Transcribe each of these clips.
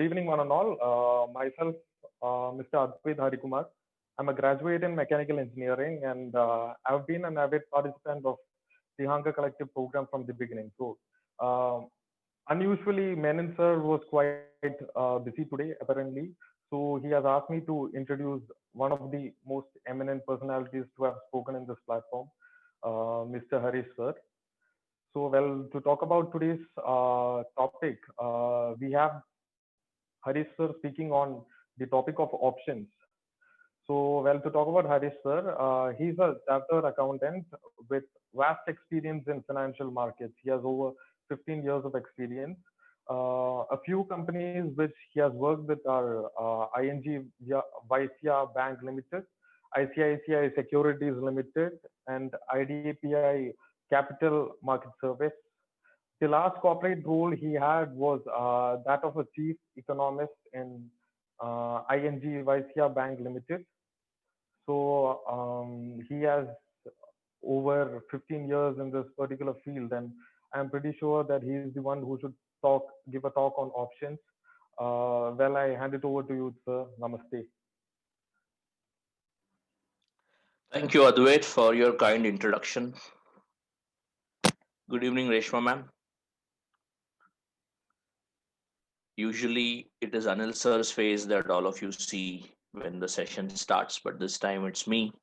evening, one and all. Myself, Mr. Advait Harikumar. I'm a graduate in mechanical engineering, and I've been an avid participant of the Hunger Collective program from the beginning. So, unusually, Menon sir was quite busy today, apparently. So he has asked me to introduce one of the most eminent personalities to have spoken in this platform, Mr. Harish sir. So, well, to talk about today's topic, we have Harish sir speaking on the topic of options. So, well, to talk about Harish sir, he's a chartered accountant with vast experience in financial markets. He has over 15 years of experience. A few companies which he has worked with are ING Vysya Bank Limited, ICICI Securities Limited, and IDAPI Capital Market Service. The last corporate role he had was that of a chief economist in ING Vysya Bank Limited. So he has over 15 years in this particular field, and I'm pretty sure that he is the one who should give a talk on options. Well, I hand it over to you, sir. Namaste. Thank you, Advait, for your kind introduction. Good evening, Reshma ma'am. Usually, it is Anil sir's face that all of you see when the session starts, but this time it's me.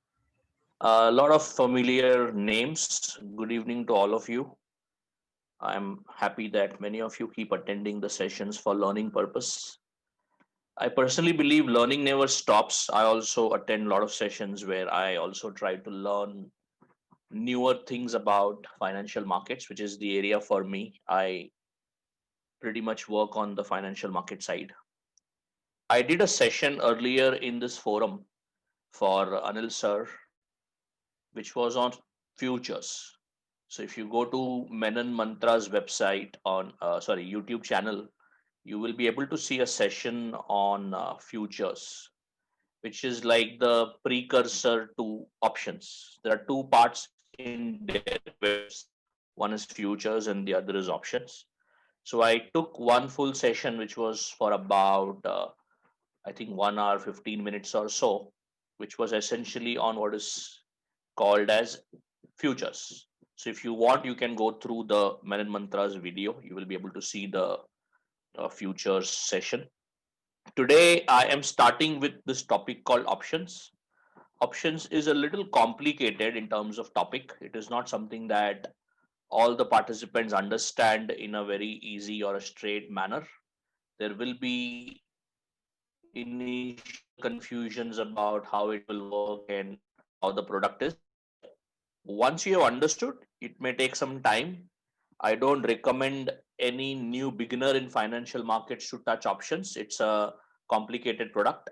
A lot of familiar names. Good evening to all of you. I'm happy that many of you keep attending the sessions for learning purpose. I personally believe learning never stops. I also attend a lot of sessions where I also try to learn newer things about financial markets, which is the area for me. I pretty much work on the financial market side. I did a session earlier in this forum for Anil sir, which was on futures. So if you go to Menon Mantra's website on YouTube channel, you will be able to see a session on futures, which is like the precursor to options. There are two parts in derivatives. One is futures and the other is options. So I took one full session, which was for about I think 1 hour 15 minutes or so, which was essentially on what is called as futures. So if you want, you can go through the Menon Mantra's video. You will be able to see the futures session. Today, I am starting with this topic called options. Options is a little complicated in terms of topic. It is not something that all the participants understand in a very easy or a straight manner. There will be initial confusions about how it will work and how the product is. Once you have understood, it may take some time. I don't recommend any new beginner in financial markets to touch options. It's a complicated product.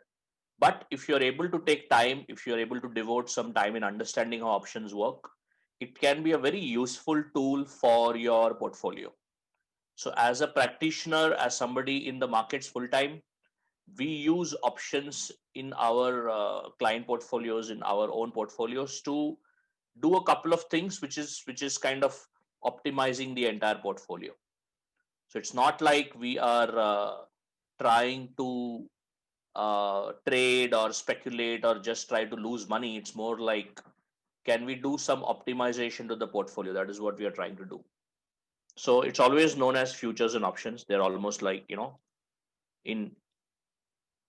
But if you're able to take time, if you're able to devote some time in understanding how options work, it can be a very useful tool for your portfolio. So, as a practitioner, as somebody in the markets full time, we use options in our client portfolios, in our own portfolios to do a couple of things, which is kind of optimizing the entire portfolio. So it's not like we are trying to trade or speculate or just try to lose money. It's more like, can we do some optimization to the portfolio? That is what we are trying to do. So it's always known as futures and options. They're almost like, in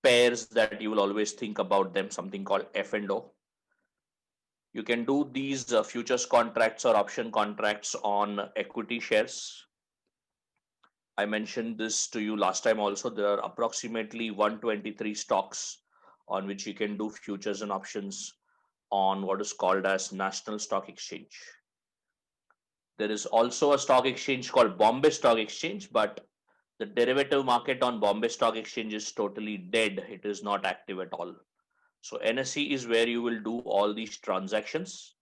pairs that you will always think about them, something called F and O. You can do these futures contracts or option contracts on equity shares. I mentioned this to you last time also. There are approximately 123 stocks on which you can do futures and options on what is called as National Stock Exchange. There is also a stock exchange called Bombay Stock Exchange, but the derivative market on Bombay Stock Exchange is totally dead. It is not active at all. So NSE is where you will do all these transactions.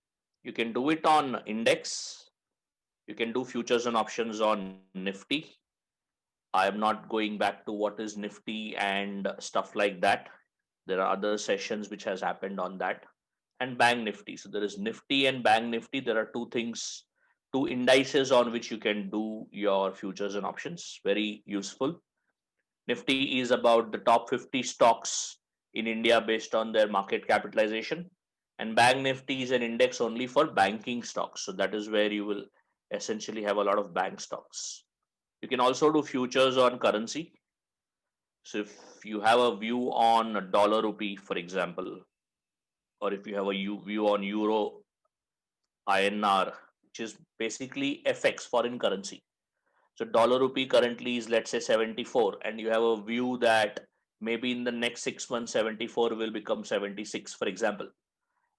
You can do it on index. You can do futures and options on Nifty. I am not going back to what is Nifty and stuff like that. There are other sessions which has happened on that. And Bank Nifty. So there is Nifty and Bank Nifty. There are two things, two indices on which you can do your futures and options. Very useful. Nifty is about the top 50 stocks in India based on their market capitalization. And Bank Nifty is an index only for banking stocks. So that is where you will essentially have a lot of bank stocks. You can also do futures on currency. So if you have a view on a dollar rupee, for example, or if you have a view on euro INR, which is basically FX, foreign currency. So dollar rupee currently is, let's say, 74, and you have a view that maybe in the next 6 months 74 will become 76, for example.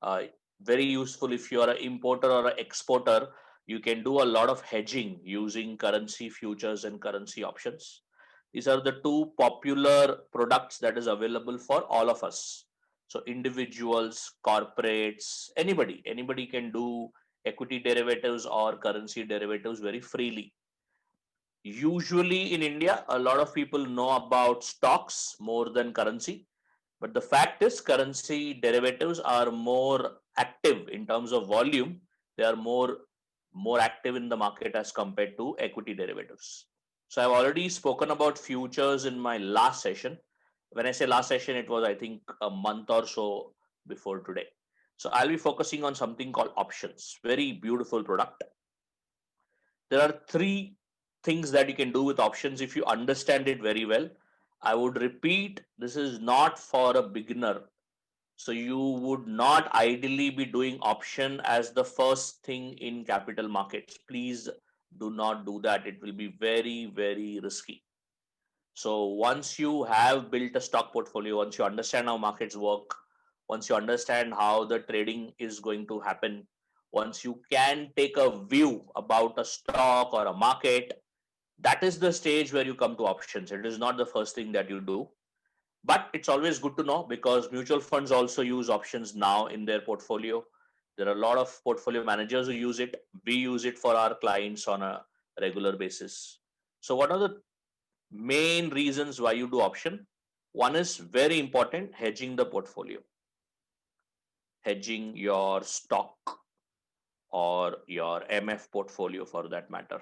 Uh, Very useful if you are an importer or an exporter. You can do a lot of hedging using currency futures and currency options. These are the two popular products that is available for all of us. So individuals, corporates, anybody can do equity derivatives or currency derivatives very freely. Usually in India, a lot of people know about stocks more than currency. But the fact is, currency derivatives are more active in terms of volume. They are more active in the market as compared to equity derivatives. So I've already spoken about futures in my last session. When I say last session, it was, I think, a month or so before today. So I'll be focusing on something called options. Very beautiful product. There are three things that you can do with options if you understand it very well. I would repeat, this is not for a beginner. So you would not ideally be doing option as the first thing in capital markets. Please do not do that. It will be very, very risky. So once you have built a stock portfolio, once you understand how markets work, once you understand how the trading is going to happen, once you can take a view about a stock or a market, that is the stage where you come to options. It is not the first thing that you do. But it's always good to know because mutual funds also use options now in their portfolio. There are a lot of portfolio managers who use it. We use it for our clients on a regular basis. So, what are the main reasons why you do option? One is very important, hedging the portfolio, hedging your stock or your MF portfolio for that matter.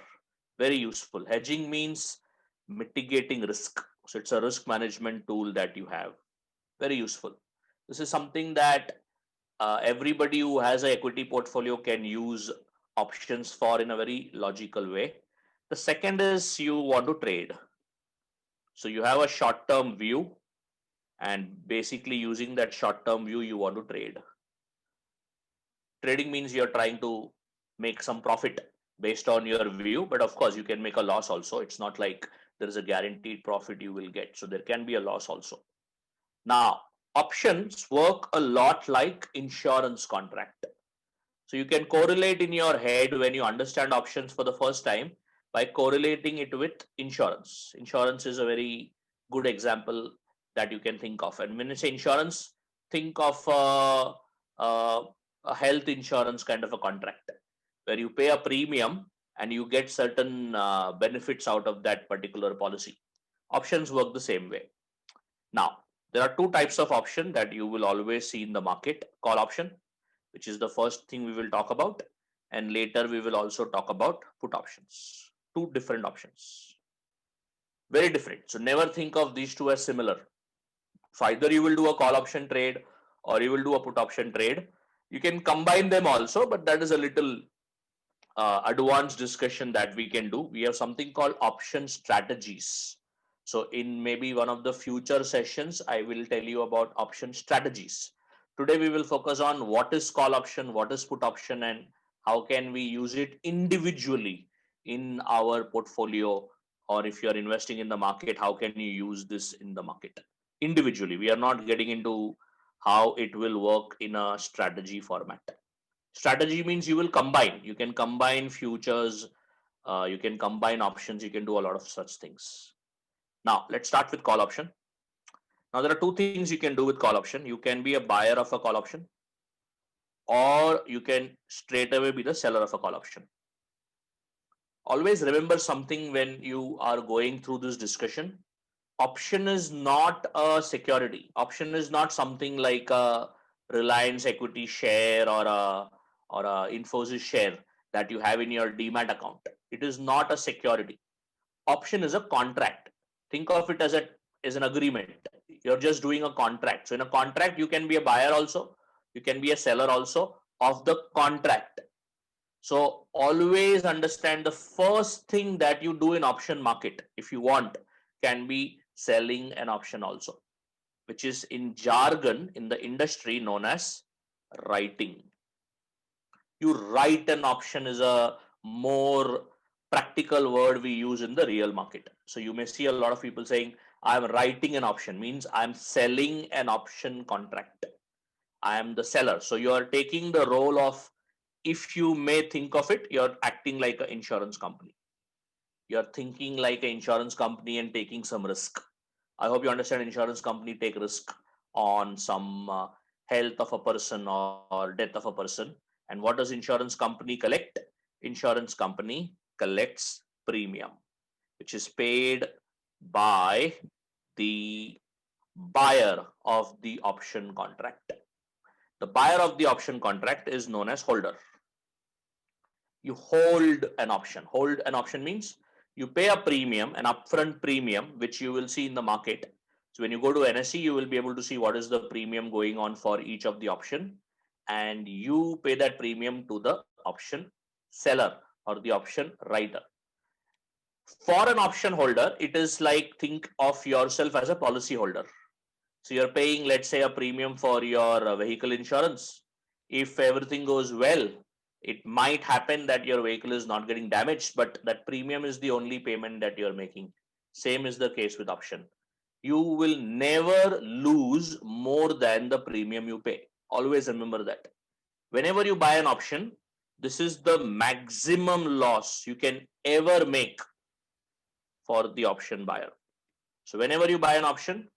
Very useful. Hedging means mitigating risk. So it's a risk management tool that you have. Very useful. This is something that everybody who has an equity portfolio can use options for in a very logical way. The second is you want to trade. So you have a short term view, and basically using that short term view, you want to trade. Trading means you're trying to make some profit based on your view, but of course, you can make a loss also. It's not like there is a guaranteed profit you will get. So there can be a loss also. Now, options work a lot like insurance contract. So you can correlate in your head when you understand options for the first time by correlating it with insurance. Insurance is a very good example that you can think of. And when you say insurance, think of a health insurance kind of a contract where you pay a premium and you get certain benefits out of that particular policy. Options work the same way. Now, there are two types of option that you will always see in the market: call option, which is the first thing we will talk about, and later we will also talk about put options. Two different options, very different. So never think of these two as similar. So either you will do a call option trade or you will do a put option trade. You can combine them also, but that is a little advanced discussion that we can do. We have something called option strategies. So in maybe one of the future sessions, I will tell you about option strategies. Today we will focus on what is call option, what is put option, and how can we use it individually in our portfolio, or if you are investing in the market, how can you use this in the market individually. We are not getting into how it will work in a strategy format. Strategy means you will combine. You can combine futures, you can combine options, you can do a lot of such things. Now, let's start with call option. Now, there are two things you can do with call option. You can be a buyer of a call option, or you can straight away be the seller of a call option. Always remember something when you are going through this discussion. Option is not a security. Option is not something like a Reliance equity share or a Infosys share that you have in your demat account. It is not a security. Option is a contract. Think of it as an agreement. You're just doing a contract. So in a contract, you can be a buyer also, you can be a seller also of the contract. So always understand the first thing that you do in option market, if you want, can be selling an option also, which is in jargon in the industry known as writing. You write an option is a more practical word we use in the real market. So you may see a lot of people saying, I'm writing an option, means I'm selling an option contract. I am the seller. So you are taking the role of, if you may think of it, you're acting like an insurance company. You're thinking like an insurance company and taking some risk. I hope you understand insurance company take risk on some health of a person or death of a person. And what does insurance company collect? Insurance company collects premium, which is paid by the buyer of the option contract. The buyer of the option contract is known as holder. You hold an option. Hold an option means you pay a premium, an upfront premium, which you will see in the market. So when you go to NSE, you will be able to see what is the premium going on for each of the option, and you pay that premium to the option seller or the option writer. For an option holder, it is like, think of yourself as a policy holder. So you're paying, let's say, a premium for your vehicle insurance. If everything goes well, it might happen that your vehicle is not getting damaged, but that premium is the only payment that you're making. Same is the case with option. You will never lose more than the premium you pay. Always remember that. Whenever you buy an option, this is the maximum loss you can ever make for the option buyer. So whenever you buy an option,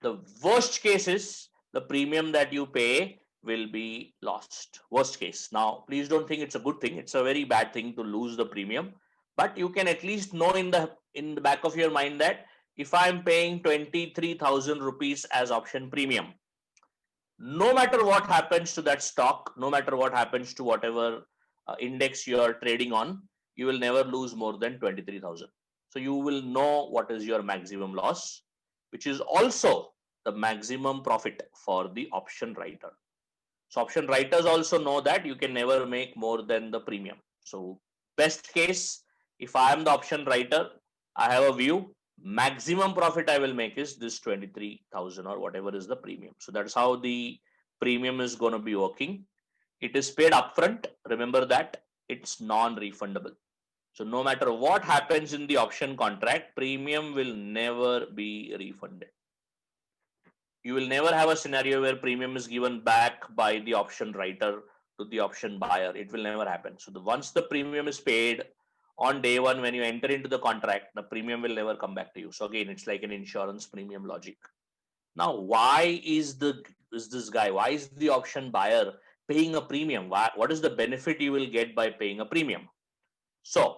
the worst case is the premium that you pay will be lost. Worst case. Now, please don't think it's a good thing. It's a very bad thing to lose the premium, but you can at least know in the back of your mind that if I'm paying 23,000 rupees as option premium, no matter what happens to that stock, no matter what happens to whatever index you are trading on, you will never lose more than 23,000. So you will know what is your maximum loss, which is also the maximum profit for the option writer. So option writers also know that you can never make more than the premium. So best case, if I am the option writer, I have a view, maximum profit I will make is this 23,000 or whatever is the premium. So that's how the premium is going to be working. It is paid upfront. Remember that it's non-refundable. So no matter what happens in the option contract, premium will never be refunded. You will never have a scenario where premium is given back by the option writer to the option buyer. It will never happen. So once the premium is paid on day one, when you enter into the contract, the premium will never come back to you. So again, it's like an insurance premium logic. Now, why is this guy? Why is the option buyer paying a premium? What is the benefit you will get by paying a premium? So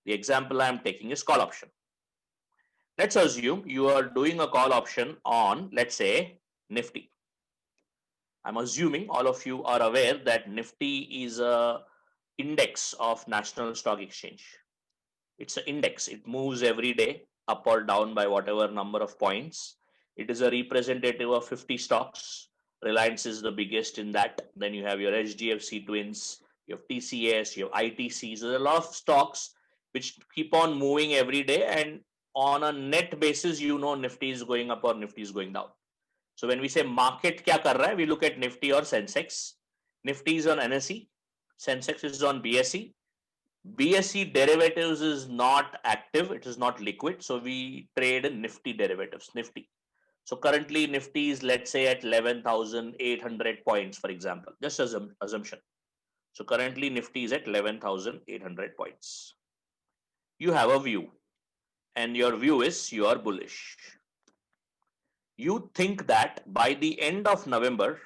the example I'm taking is call option. Let's assume you are doing a call option on, let's say, Nifty. I'm assuming all of you are aware that Nifty is a index of National Stock Exchange. It's an index. It moves every day up or down by whatever number of points. It is a representative of 50 stocks. Reliance is the biggest in that. Then you have your HDFC Twins, you have TCS, you have ITC. So there's a lot of stocks which keep on moving every day, and on a net basis, you know Nifty is going up or Nifty is going down. So when we say market kya kar raha hai, we look at Nifty or Sensex. Nifty is on NSE, Sensex is on BSE. BSE derivatives is not active, it is not liquid, so we trade in Nifty derivatives, Nifty. So currently Nifty is, let's say, at 11,800 points, for example, just as an assumption. So currently Nifty is at 11,800 points. You have a view, and your view is you are bullish. You think that by the end of November,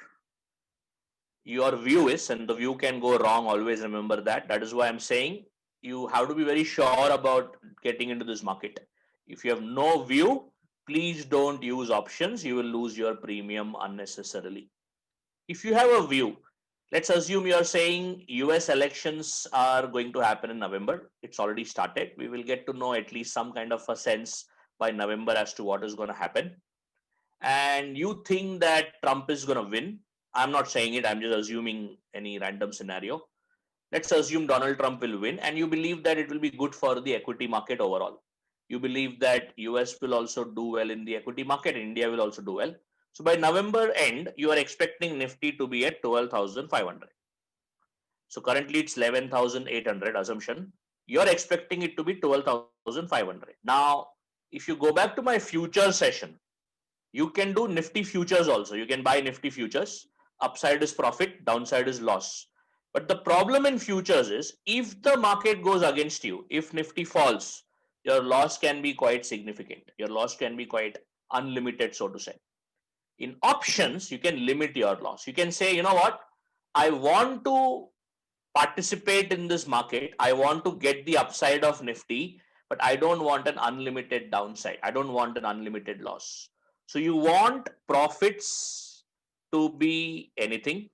your view is, and the view can go wrong, always remember that. That is why I'm saying you have to be very sure about getting into this market. If you have no view, please don't use options. You will lose your premium unnecessarily. If you have a view, let's assume you are saying US elections are going to happen in November. It's already started. We will get to know at least some kind of a sense by November as to what is going to happen, and you think that Trump is going to win. I'm not saying it, I'm just assuming any random scenario. Let's assume Donald Trump will win, and you believe that it will be good for the equity market overall. You believe that US will also do well in the equity market, India will also do well. So by November end, you are expecting Nifty to be at 12,500. So currently it's 11,800 assumption. You're expecting it to be 12,500. Now, if you go back to my future session, you can do Nifty futures also. You can buy Nifty futures. Upside is profit, downside is loss. But the problem in futures is if the market goes against you, if Nifty falls, your loss can be quite significant. Your loss can be quite unlimited, so to say. In options, you can limit your loss. You can say, you know what, I want to participate in this market. I want to get the upside of Nifty, but I don't want an unlimited downside. I don't want an unlimited loss. So you want profits to be anything.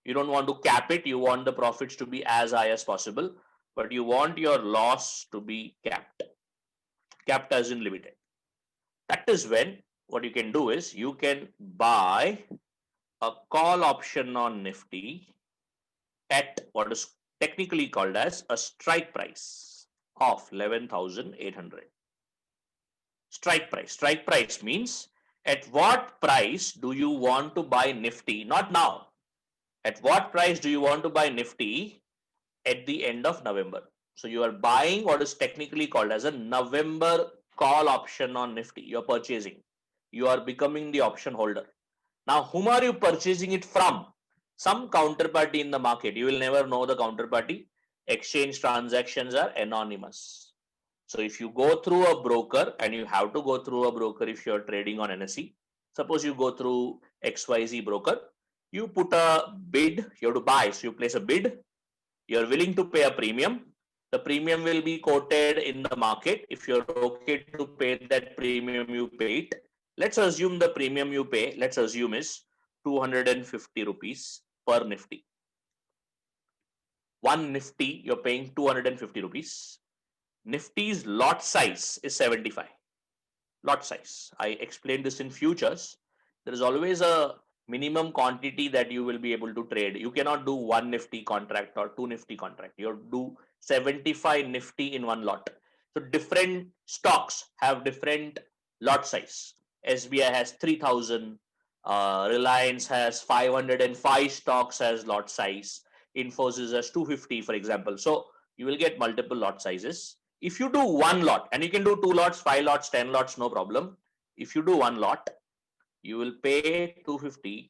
You don't want to cap it. You want the profits to be as high as possible, but you want your loss to be capped. Capped as in limited. That is when what you can do is you can buy a call option on Nifty at what is technically called as a strike price of 11,800. Strike price. Strike price means at what price do you want to buy Nifty? Not now. At what price do you want to buy Nifty at the end of November? So you are buying what is technically called as a November call option on Nifty. You're purchasing. You are becoming the option holder. Now, whom are you purchasing it from? Some counterparty in the market. You will never know the counterparty. Exchange transactions are anonymous. So if you go through a broker, and you have to go through a broker if you're trading on NSE, suppose you go through XYZ broker, you put a bid, you have to buy, so you place a bid, you're willing to pay a premium. The premium will be quoted in the market. If you're okay to pay that premium, you pay it. Let's assume the premium you pay, let's assume is 250 rupees per Nifty. One Nifty, you're paying 250 rupees. Nifty's lot size is 75. Lot size. I explained this in futures. There is always a minimum quantity that you will be able to trade. You cannot do one Nifty contract or two Nifty contract. You have to do 75 Nifty in one lot. So different stocks have different lot size. SBI has 3,000. Reliance has 505 stocks as lot size. Infosys has 250, for example. So you will get multiple lot sizes. If you do one lot, and you can do 2 lots, 5 lots, 10 lots, no problem. If you do one lot, you will pay 250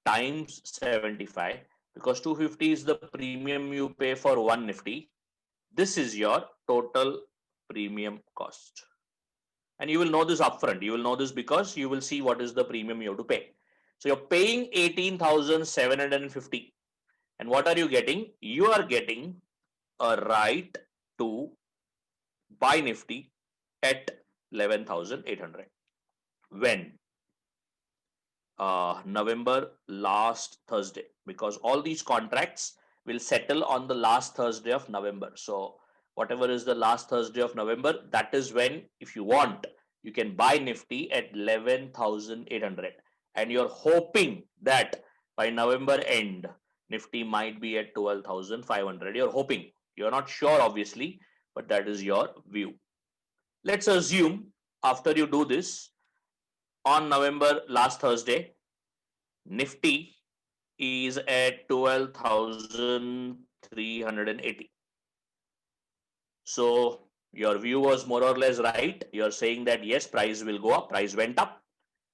times 75, because 250 is the premium you pay for one Nifty. This is your total premium cost. And you will know this upfront. You will know this because you will see what is the premium you have to pay. So you're paying 18,750. And what are you getting? You are getting a right to buy Nifty at 11,800. When? November last Thursday, because all these contracts will settle on the last Thursday of November. So whatever is the last Thursday of November, that is when, if you want, you can buy Nifty at 11,800. And you're hoping that by November end, Nifty might be at 12,500. You're hoping. You're not sure, obviously, but that is your view. Let's assume after you do this, on November last Thursday, Nifty is at 12,380. So your view was more or less right. You're saying that yes, price will go up, price went up.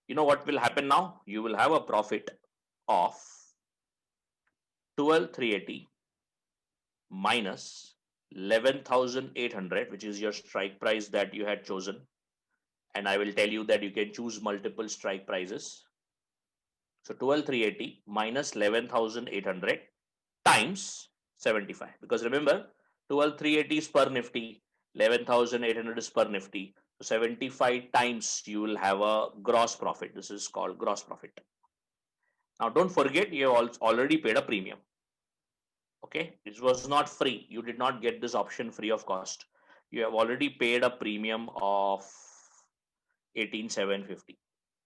You know what will happen now? You will have a profit of 12,380 minus 11,800, which is your strike price that you had chosen. And I will tell you that you can choose multiple strike prices. So 12,380 minus 11,800 times 75. Because remember, 12,380 is per Nifty, 11,800 is per Nifty. So 75 times you will have a gross profit. This is called gross profit. Now don't forget, you have already paid a premium. Okay, it was not free. You did not get this option free of cost. you have already paid a premium of 18,750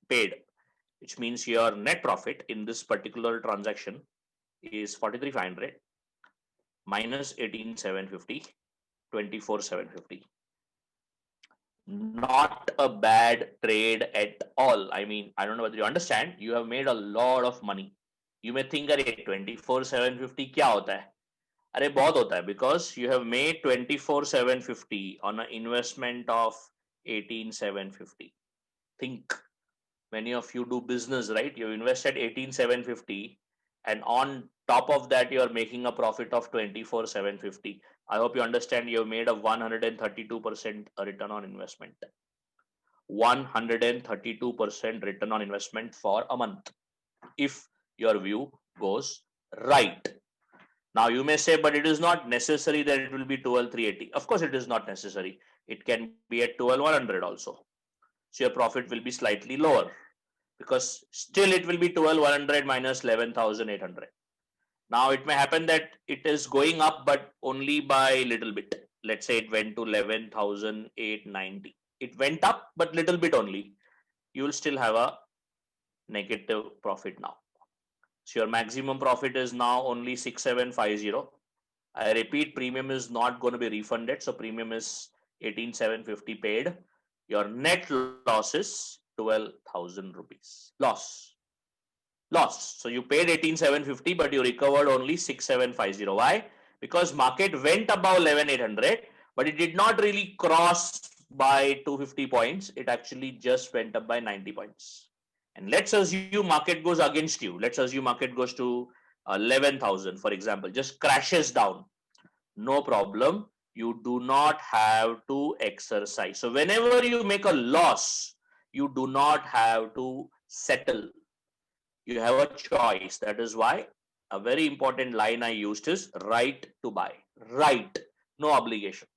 paid, which means your net profit in this particular transaction is 43,500 minus 18,750, 24,750. Not a bad trade at all. I mean, I don't know whether you understand. You have made a lot of money. You may think, अरे 24,750 क्या होता है? अरे बहुत होता है, because you have made 24,750 on an investment of 18,750. Think, many of you do business, right? You invested 18,750, and on top of that, you are making a profit of 24,750. I hope you understand. You have made a 132% return on investment. 132% return on investment for a month, if your view goes right. Now you may say, but it is not necessary that it will be 12,380. Of course, it is not necessary. It can be at 12,100 also. So your profit will be slightly lower, because still it will be 12,100 minus 11,800. Now it may happen that it is going up, but only by little bit. Let's say it went to 11,890. It went up, but little bit only. You will still have a negative profit now. So your maximum profit is now only 6,750. I repeat, premium is not going to be refunded. So premium is 18,750 paid. Your net loss is 12,000 rupees. Loss. So you paid 18,750, but you recovered only 6,750. Why? Because market went above 11,800, but it did not really cross by 250 points. It actually just went up by 90 points. And let's assume market goes against you. Let's assume market goes to 11,000, for example, just crashes down. No problem. You do not have to exercise. So whenever you make a loss, you do not have to settle. You have a choice. That is why a very important line I used is right to buy. Right, no obligation.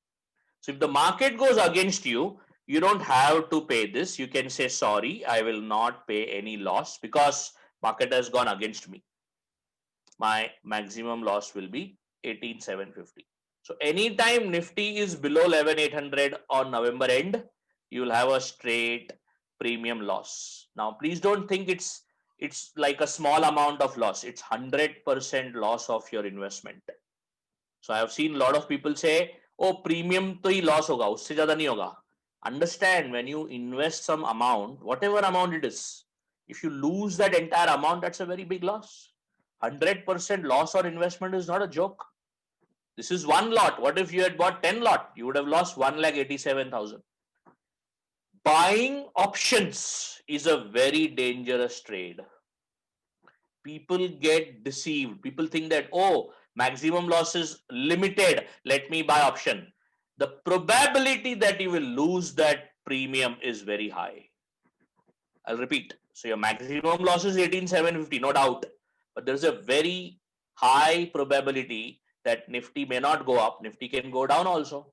So if the market goes against you, you don't have to pay this. You can say, sorry, I will not pay any loss because market has gone against me. My maximum loss will be 18,750. So anytime Nifty is below 11,800 on November end, you will have a straight premium loss. Now, please don't think it's like a small amount of loss. It's 100% loss of your investment. So I have seen a lot of people say, oh, premium to hi loss hoga, usse zyada nahi hoga. Understand, when you invest some amount, whatever amount it is, if you lose that entire amount, that's a very big loss. 100% loss on investment is not a joke. This is one lot. What if you had bought 10 lot? You would have lost 1,87,000. Buying options is a very dangerous trade. People get deceived. People think that, oh, maximum loss is limited, let me buy option. The probability that you will lose that premium is very high. I'll repeat. So your maximum loss is 18,750, no doubt. But there's a very high probability that Nifty may not go up. Nifty can go down also.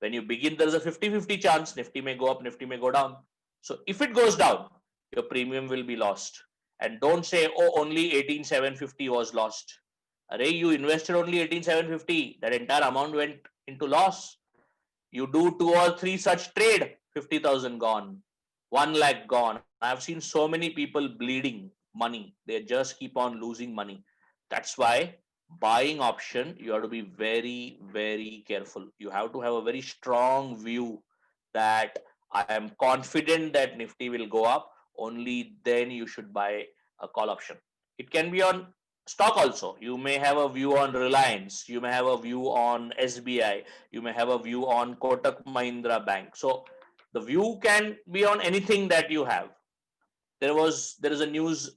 When you begin, there's a 50-50 chance. Nifty may go up, Nifty may go down. So if it goes down, your premium will be lost. And don't say, oh, only 18,750 was lost. Array, you invested only 18,750. That entire amount went into loss. You do 2 or 3 such trade, 50,000 gone, 1 lakh gone. I've seen so many people bleeding money. They just keep on losing money. That's why buying option, you have to be very, very careful. You have to have a very strong view that I am confident that Nifty will go up. Only then you should buy a call option. It can be on stock also. You may have a view on Reliance. You may have a view on SBI. You may have a view on Kotak Mahindra Bank. So the view can be on anything that you have. There is a news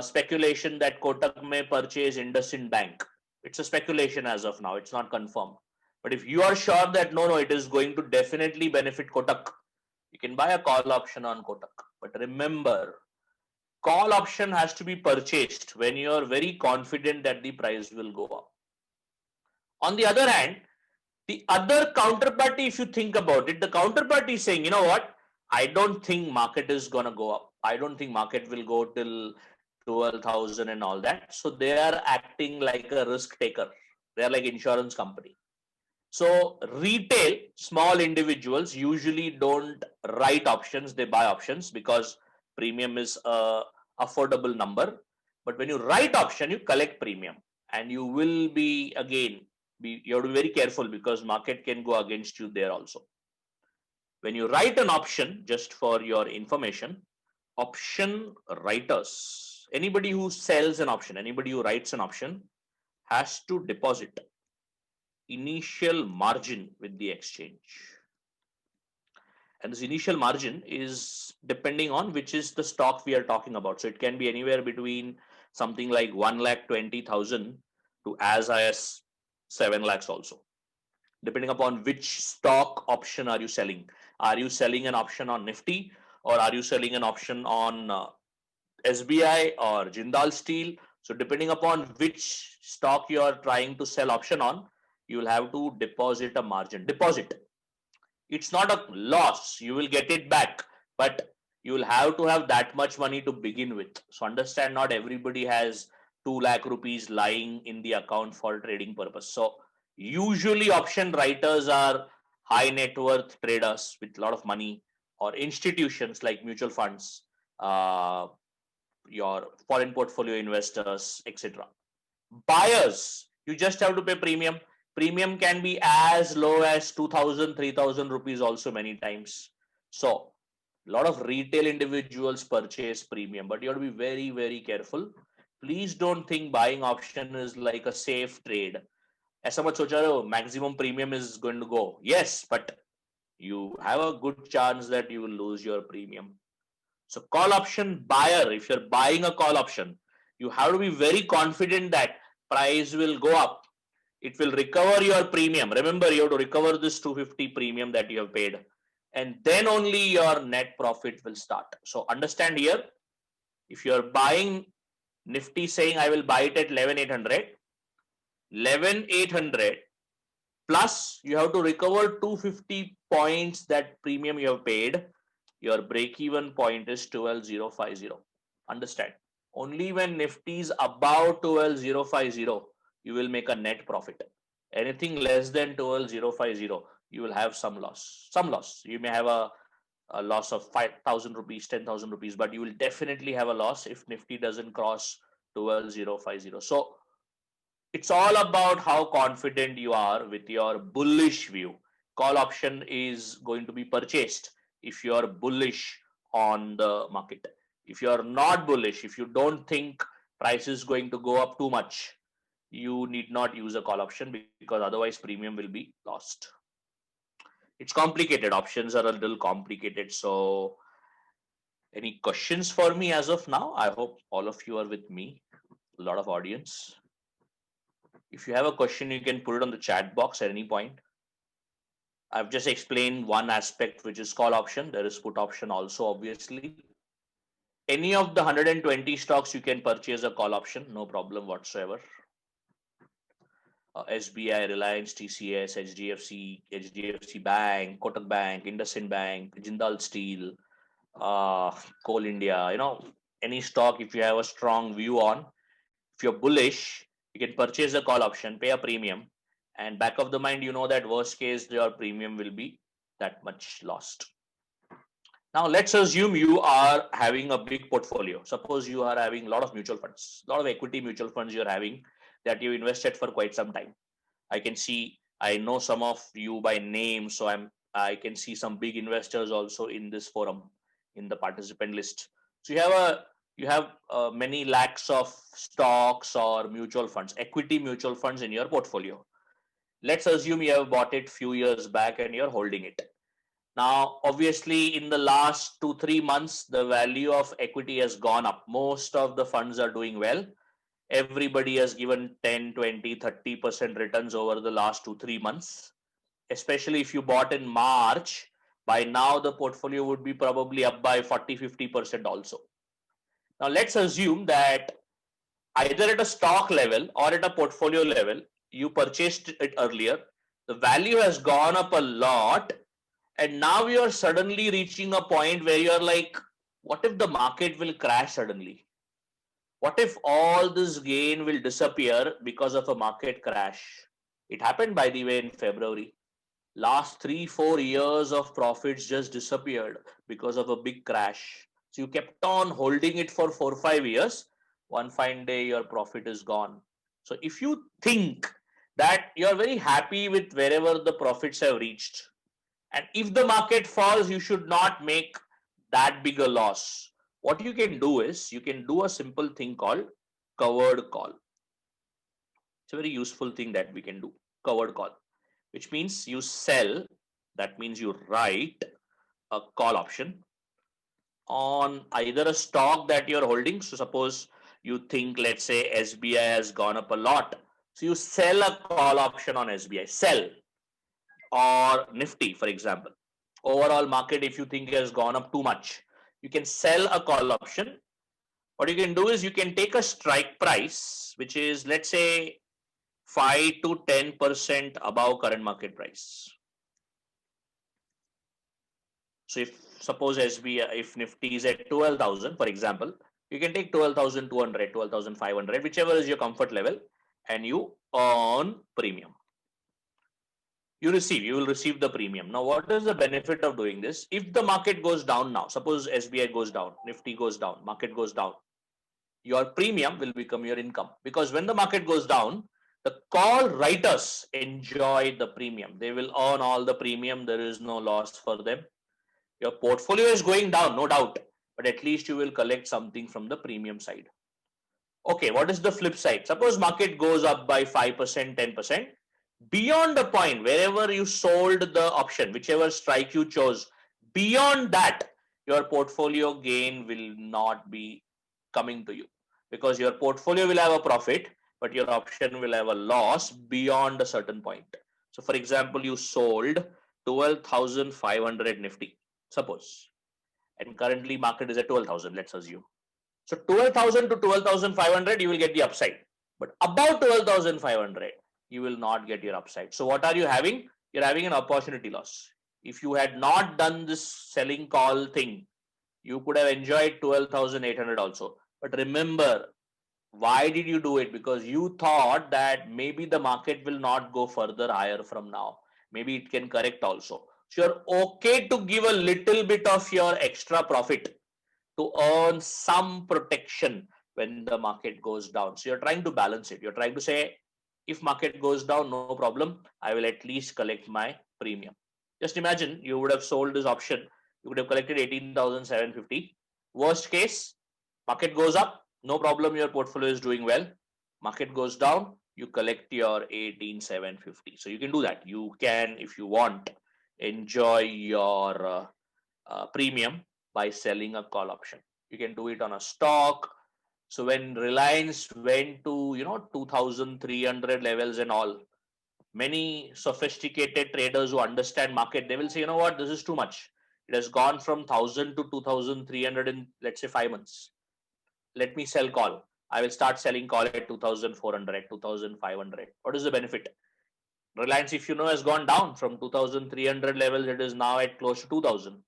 speculation that Kotak may purchase IndusInd Bank. It's a speculation as of now. It's not confirmed. But if you are sure that no, it is going to definitely benefit Kotak, you can buy a call option on Kotak. But remember, call option has to be purchased when you are very confident that the price will go up. On the other hand, the other counterparty, if you think about it, the counterparty is saying, you know what, I don't think market is going to go up. I don't think market will go till 12,000 and all that. So they are acting like a risk taker. They are like insurance company. So retail, small individuals usually don't write options, they buy options because premium is a affordable number. But when you write option, you collect premium, and you will be again you have to be very careful because market can go against you there also. When you write an option, just for your information, option writers, anybody who sells an option, anybody who writes an option has to deposit initial margin with the exchange. And this initial margin is depending on which is the stock we are talking about. So it can be anywhere between something like 1,20,000 to as high as 7 lakhs also, depending upon which stock option are you selling. Are you selling an option on Nifty, or are you selling an option on SBI or Jindal Steel? So depending upon which stock you are trying to sell option on, you will have to deposit a margin. Deposit. It's not a loss. You will get it back, but you will have to have that much money to begin with. So understand, not everybody has 2 lakh rupees lying in the account for trading purpose. So usually option writers are high net worth traders with a lot of money, or institutions like mutual funds, your foreign portfolio investors, etc. Buyers, you just have to pay premium. Premium can be as low as 2,000, 3,000 rupees also many times. So a lot of retail individuals purchase premium, but you have to be very, very careful. Please don't think buying option is like a safe trade. ऐसा मत सोचा रहे हो maximum premium is going to go. Yes, but you have a good chance that you will lose your premium. So call option buyer, if you're buying a call option, you have to be very confident that price will go up. It will recover your premium. Remember, you have to recover this 250 premium that you have paid, and then only your net profit will start. So understand here, if you're buying Nifty saying I will buy it at 11,800, 11,800 plus you have to recover 250 points that premium you have paid, your break even point is 12,050. Understand, only when Nifty is above 12,050 you will make a net profit. Anything less than 12,050 you will have some loss. You may have a loss of 5,000 rupees, 10,000 rupees, but you will definitely have a loss if Nifty doesn't cross 12,050. So it's all about how confident you are with your bullish view. Call option is going to be purchased if you are bullish on the market. If you are not bullish, if you don't think price is going to go up too much, you need not use a call option, because otherwise premium will be lost. It's complicated. Options are a little complicated. So any questions for me as of now? I hope all of you are with me, a lot of audience. If you have a question, you can put it on the chat box at any point. I've just explained one aspect, which is call option. There is put option also, obviously. Any of the 120 stocks you can purchase a call option, no problem whatsoever. SBI, Reliance, TCS, HDFC Bank, Kotak Bank, IndusInd Bank, Jindal Steel, Coal India, any stock, if you have a strong view on, if you're bullish, you can purchase a call option, pay a premium, and back of the mind, you know that worst case, your premium will be that much lost. Now, let's assume you are having a big portfolio. Suppose you are having a lot of mutual funds, a lot of equity mutual funds you're having that you invested for quite some time. I know some of you by name, so I can see some big investors also in this forum, in the participant list. So you have many lakhs of stocks or mutual funds, equity mutual funds in your portfolio. Let's assume you have bought it few years back and you're holding it. Now, obviously, in the last 2-3 months, the value of equity has gone up. Most of the funds are doing well. Everybody has given 10, 20, 30% returns over the last 2-3 months. Especially if you bought in March, by now the portfolio would be probably up by 40-50% also. Now let's assume that either at a stock level or at a portfolio level, you purchased it earlier, the value has gone up a lot, and now you are suddenly reaching a point where you're like, what if the market will crash suddenly? What if all this gain will disappear because of a market crash? It happened, by the way, in February. Last 3-4 years of profits just disappeared because of a big crash. So you kept on holding it for 4-5 years. One fine day, your profit is gone. So if you think that you're very happy with wherever the profits have reached, and if the market falls, you should not make that big a loss. What you can do is you can do a simple thing called covered call. It's a very useful thing that we can do. Covered call, which means you sell, that means you write a call option on either a stock that you're holding. So suppose you think, let's say SBI has gone up a lot. So you sell a call option on SBI, sell, or Nifty, for example. Overall market, if you think has gone up too much, you can sell a call option. What you can do is you can take a strike price, which is, let's say, 5 to 10% above current market price. So if suppose SBI, if Nifty is at 12,000, for example, you can take 12,200, 12,500, whichever is your comfort level, and you earn premium. You will receive the premium. Now, what is the benefit of doing this? If the market goes down now, suppose SBI goes down, Nifty goes down, market goes down, your premium will become your income, because when the market goes down, the call writers enjoy the premium. They will earn all the premium. There is no loss for them. Your portfolio is going down, no doubt, but at least you will collect something from the premium side. Okay, what is the flip side? Suppose market goes up by 5%, 10%. Beyond the point, wherever you sold the option, whichever strike you chose, beyond that, your portfolio gain will not be coming to you, because your portfolio will have a profit, but your option will have a loss beyond a certain point. So for example, you sold 12,500 Nifty, suppose, and currently market is at 12,000, let's assume. So 12,000 to 12,500, you will get the upside, but above 12,500, you will not get your upside. So what are you having? You're having an opportunity loss. If you had not done this selling call thing, you could have enjoyed 12,800 also. But remember, why did you do it? Because you thought that maybe the market will not go further higher from now. Maybe it can correct also. So you're okay to give a little bit of your extra profit to earn some protection when the market goes down. So you're trying to balance it. You're trying to say, if market goes down, no problem, I will at least collect my premium. Just imagine you would have sold this option, you would have collected 18,750. Worst case, market goes up, no problem, your portfolio is doing well. Market goes down, you collect your 18,750. So you can do that. You can, if you want, enjoy your premium by selling a call option. You can do it on a stock. So when Reliance went to 2,300 levels and all, many sophisticated traders who understand market, they will say, you know what, this is too much. It has gone from 1,000 to 2,300 in, let's say, 5 months. Let me sell call. I will start selling call at 2,400, 2,500. What is the benefit? Reliance, if you know, has gone down from 2,300 levels. It is now at close to 2,000.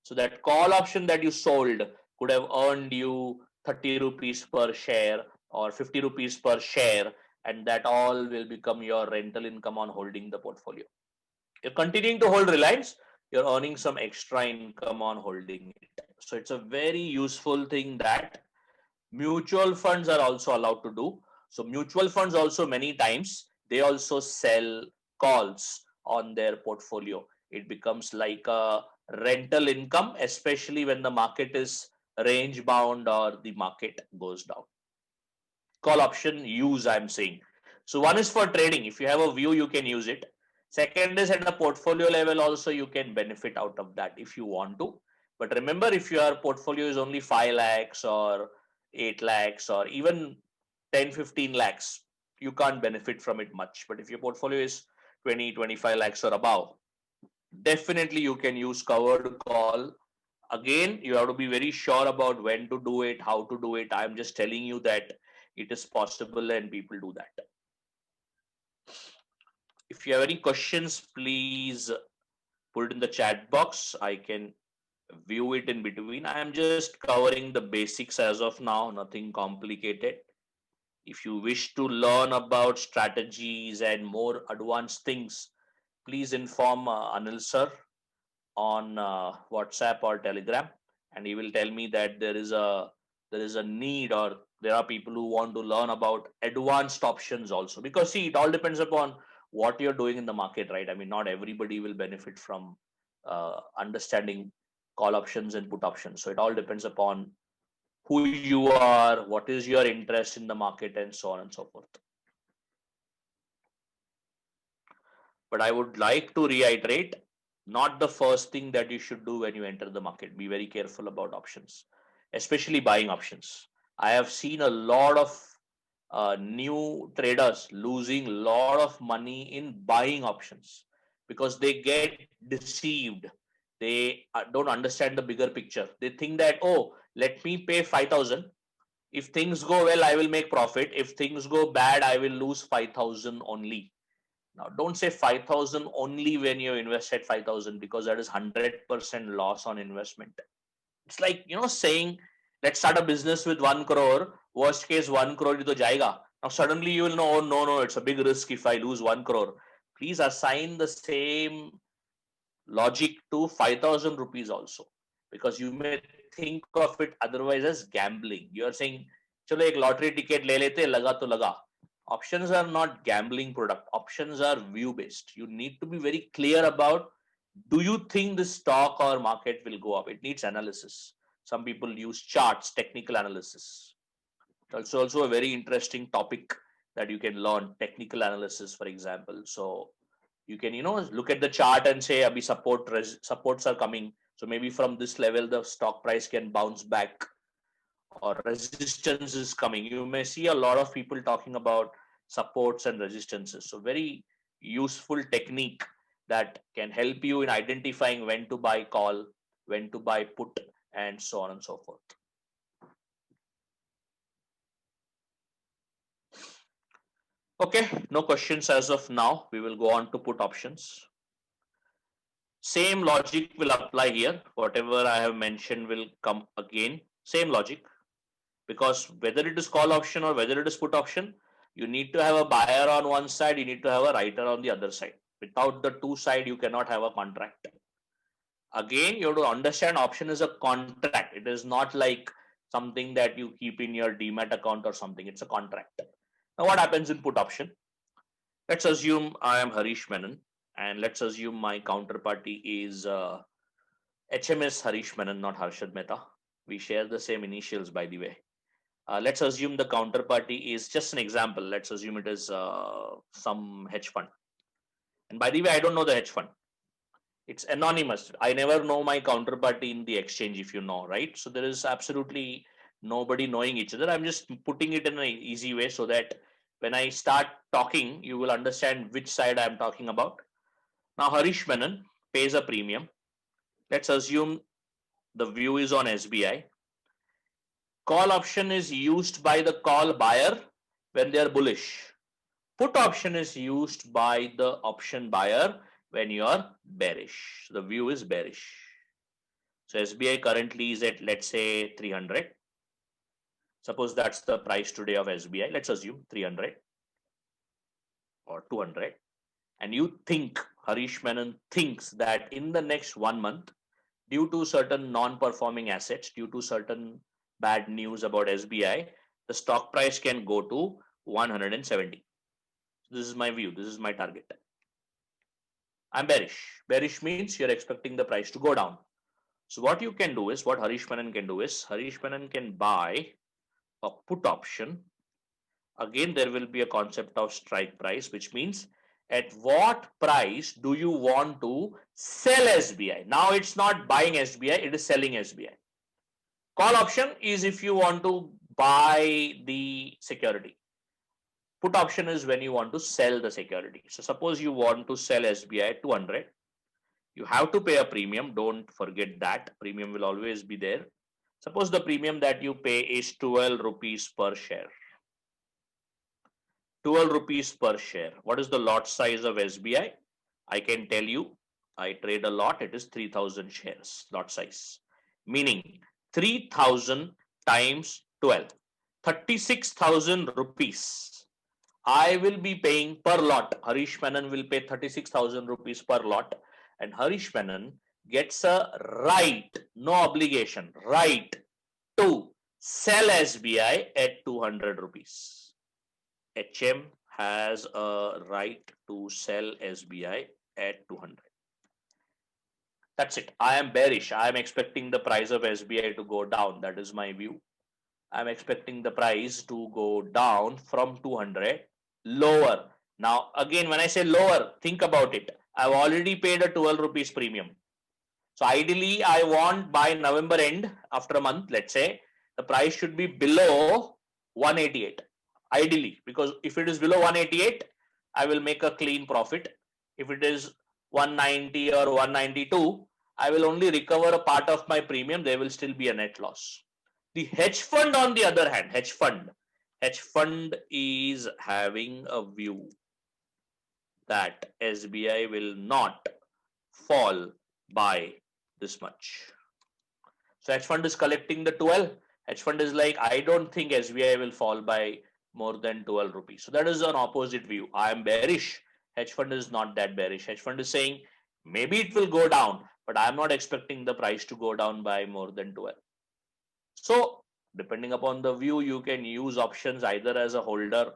So that call option that you sold could have earned you 30 rupees per share or 50 rupees per share, and that all will become your rental income on holding the portfolio. You're continuing to hold Reliance, you're earning some extra income on holding it. So it's a very useful thing that mutual funds are also allowed to do. So mutual funds also, many times they also sell calls on their portfolio. It becomes like a rental income, especially when the market is range bound or the market goes down. Call option use, I'm saying. So one is for trading. If you have a view, you can use it. Second is at the portfolio level also, you can benefit out of that if you want to. But remember, if your portfolio is only 5 lakhs or 8 lakhs or even 10, 15 lakhs, you can't benefit from it much. But if your portfolio is 20, 25 lakhs or above, definitely you can use covered call. Again, you have to be very sure about when to do it, how to do it. I'm just telling you that it is possible and people do that. If you have any questions, please put it in the chat box. I can view it in between. I am just covering the basics as of now, nothing complicated. If you wish to learn about strategies and more advanced things, please inform Anil sir on WhatsApp or Telegram, and he will tell me that there is a need, or there are people who want to learn about advanced options also. Because see, it all depends upon what you're doing in the market, right? I mean, not everybody will benefit from understanding call options and put options. So it all depends upon who you are, what is your interest in the market, and so on and so forth. But I would like to reiterate, not the first thing that you should do when you enter the market. Be very careful about options, especially buying options. I have seen a lot of new traders losing a lot of money in buying options because they get deceived. They don't understand the bigger picture. They think that, oh, let me pay 5,000. If things go well, I will make profit. If things go bad, I will lose 5,000 only. Now, don't say 5,000 only when you invest at 5,000, because that is 100% loss on investment. It's like, saying, let's start a business with 1 crore. Worst case, 1 crore to jayega. Now, suddenly you will know, oh, no, it's a big risk if I lose 1 crore. Please assign the same logic to 5,000 rupees also, because you may think of it otherwise as gambling. You are saying, chalo ek lottery ticket le lete, laga to laga. Options are not gambling product. Options are view based. You need to be very clear about, do you think the stock or market will go up? It needs analysis. Some people use charts, technical analysis. It's also a very interesting topic that you can learn, technical analysis, for example. So you can look at the chart and say, abhi supports are coming, so maybe from this level the stock price can bounce back, or resistance is coming. You may see a lot of people talking about supports and resistances. So very useful technique that can help you in identifying when to buy call, when to buy put, and so on and so forth. Okay, no questions as of now. We will go on to put options. Same logic will apply here. Whatever I have mentioned will come again. Same logic. Because whether it is call option or whether it is put option, you need to have a buyer on one side, you need to have a writer on the other side. Without the two side, you cannot have a contract. Again, you have to understand option is a contract. It is not like something that you keep in your demat account or something. It's a contract. Now, what happens in put option? Let's assume I am Harish Menon, and let's assume my counterparty is HMS Harish Menon, not Harshad Mehta. We share the same initials, by the way. Let's assume the counterparty is, just an example, let's assume it is some hedge fund. And by the way, I don't know the hedge fund. It's anonymous. I never know my counterparty in the exchange, if you know, right? So there is absolutely nobody knowing each other. I'm just putting it in an easy way so that when I start talking, you will understand which side I'm talking about. Now, Harish Menon pays a premium. Let's assume the view is on SBI. Call option is used by the call buyer when they are bullish. Put option is used by the option buyer when you are bearish. The view is bearish. So SBI currently is at, let's say, 300. Suppose that's the price today of SBI. Let's assume 300 or 200. And you think, Harish Menon thinks that in the next 1 month, due to certain non-performing assets, due to certain bad news about SBI, the stock price can go to 170. This is my view. This is my target. I'm bearish. Bearish means you're expecting the price to go down. So what you can do is, what Harish Menon can do is, Harish Menon can buy a put option. Again, there will be a concept of strike price, which means at what price do you want to sell SBI? Now it's not buying SBI, it is selling SBI. Call option is if you want to buy the security. Put option is when you want to sell the security. So suppose you want to sell SBI at 200. You have to pay a premium. Don't forget that. Premium will always be there. Suppose the premium that you pay is 12 rupees per share. 12 rupees per share. What is the lot size of SBI? I can tell you, I trade a lot. It is 3,000 shares lot size. Meaning 3,000 times 12. 36,000 rupees I will be paying per lot. Harish Menon will pay 36,000 rupees per lot, and Harish Menon gets a right, no obligation, right to sell SBI at 200 rupees. HM has a right to sell SBI at 200. That's it. I am bearish. I am expecting the price of SBI to go down. That is my view. I'm expecting the price to go down from 200 lower. Now, again, when I say lower, think about it. I've already paid a 12 rupees premium. So ideally, I want by November end, after a month, let's say, the price should be below 188. Ideally, because if it is below 188, I will make a clean profit. If it is 190 or 192, I will only recover a part of my premium. There will still be a net loss. The hedge fund, on the other hand, hedge fund is having a view that SBI will not fall by this much. So hedge fund is collecting the 12. Hedge fund is like, I don't think SBI will fall by more than 12 rupees. So that is an opposite view. I am bearish. Hedge fund is not that bearish. Hedge fund is saying maybe it will go down, but I am not expecting the price to go down by more than 12. So depending upon the view, you can use options either as a holder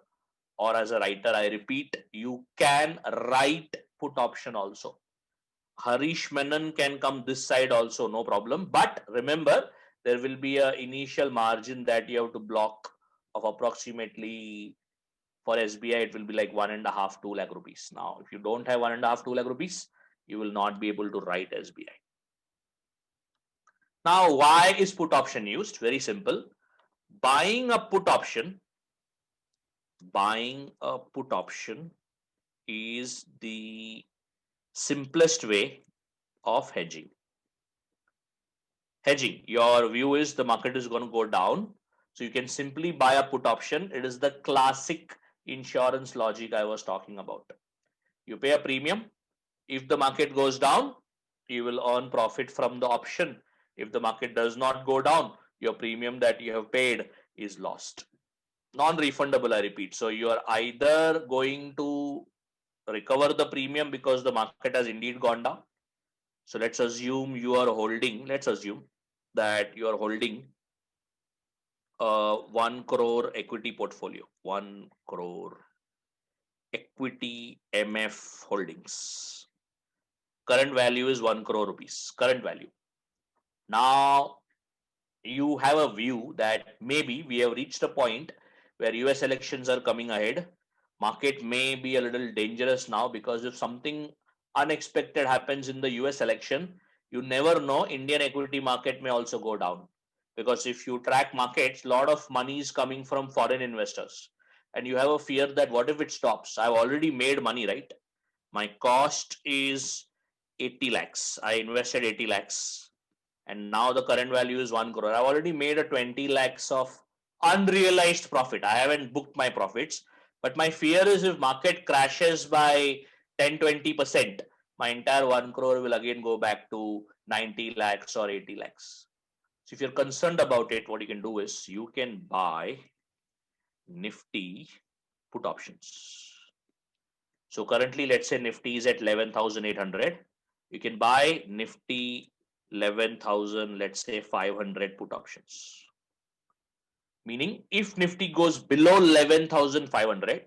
or as a writer. I repeat, you can write put option also. Harish Menon can come this side also, no problem. But remember, there will be an initial margin that you have to block of approximately, for SBI, it will be like 1.5, 2 lakh rupees. Now, if you don't have 1.5, 2 lakh rupees, you will not be able to write SBI. Now, why is put option used? Very simple. Buying a put option is the simplest way of hedging. Your view is the market is going to go down, so you can simply buy a put option. It is the classic insurance logic I was talking about. You pay a premium. If the market goes down, you will earn profit from the option. If the market does not go down, your premium that you have paid is lost. Non-refundable, I repeat. So you are either going to recover the premium because the market has indeed gone down. So let's assume you are holding, let's assume that you are holding 1 crore equity portfolio, 1 crore equity MF holdings. Current value is 1 crore rupees, current value. Now you have a view that maybe we have reached a point where US elections are coming ahead. Market may be a little dangerous now, because if something unexpected happens in the US election, you never know, Indian equity market may also go down. Because if you track markets, a lot of money is coming from foreign investors, and you have a fear that what if it stops? I've already made money, right? My cost is 80 lakhs. I invested 80 lakhs, and now the current value is 1 crore. I've already made a 20 lakhs of unrealized profit. I haven't booked my profits, but my fear is if market crashes by 10-20%, my entire 1 crore will again go back to 90 lakhs or 80 lakhs. So if you're concerned about it, what you can do is you can buy Nifty put options. So currently, let's say Nifty is at 11,800. You can buy Nifty 11,000, let's say 500 put options. Meaning if Nifty goes below 11,500,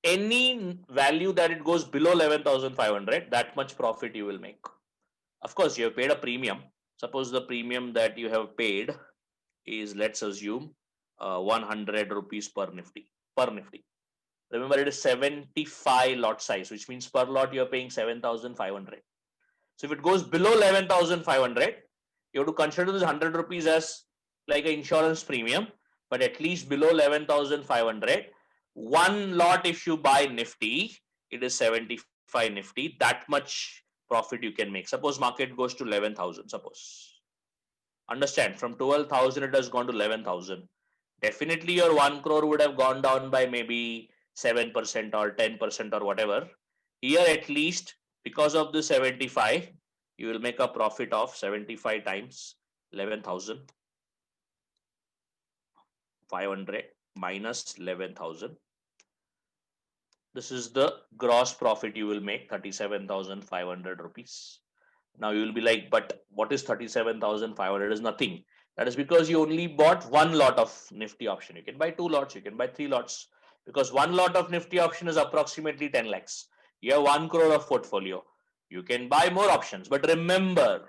any value that it goes below 11,500, that much profit you will make. Of course, you have paid a premium. Suppose the premium that you have paid is, let's assume, 100 rupees per Nifty. Remember, it is 75 lot size, which means per lot you are paying 7,500. So if it goes below 11,500, you have to consider this 100 rupees as like an insurance premium, but at least below 11,500. One lot, if you buy Nifty, it is 75 Nifty. That much profit you can make. Suppose market goes to 11,000. Suppose. Understand, from 12,000 it has gone to 11,000. Definitely your 1 crore would have gone down by maybe 7% or 10% or whatever. Here at least, because of the 75, you will make a profit of 75 times 11,000. 500 minus 11,000. This is the gross profit you will make, 37,500 rupees. Now you will be like, but what is 37,500 is nothing. That is because you only bought one lot of Nifty option. You can buy 2 lots, you can buy 3 lots, because one lot of Nifty option is approximately 10 lakhs. You have 1 crore of portfolio. You can buy more options, but remember,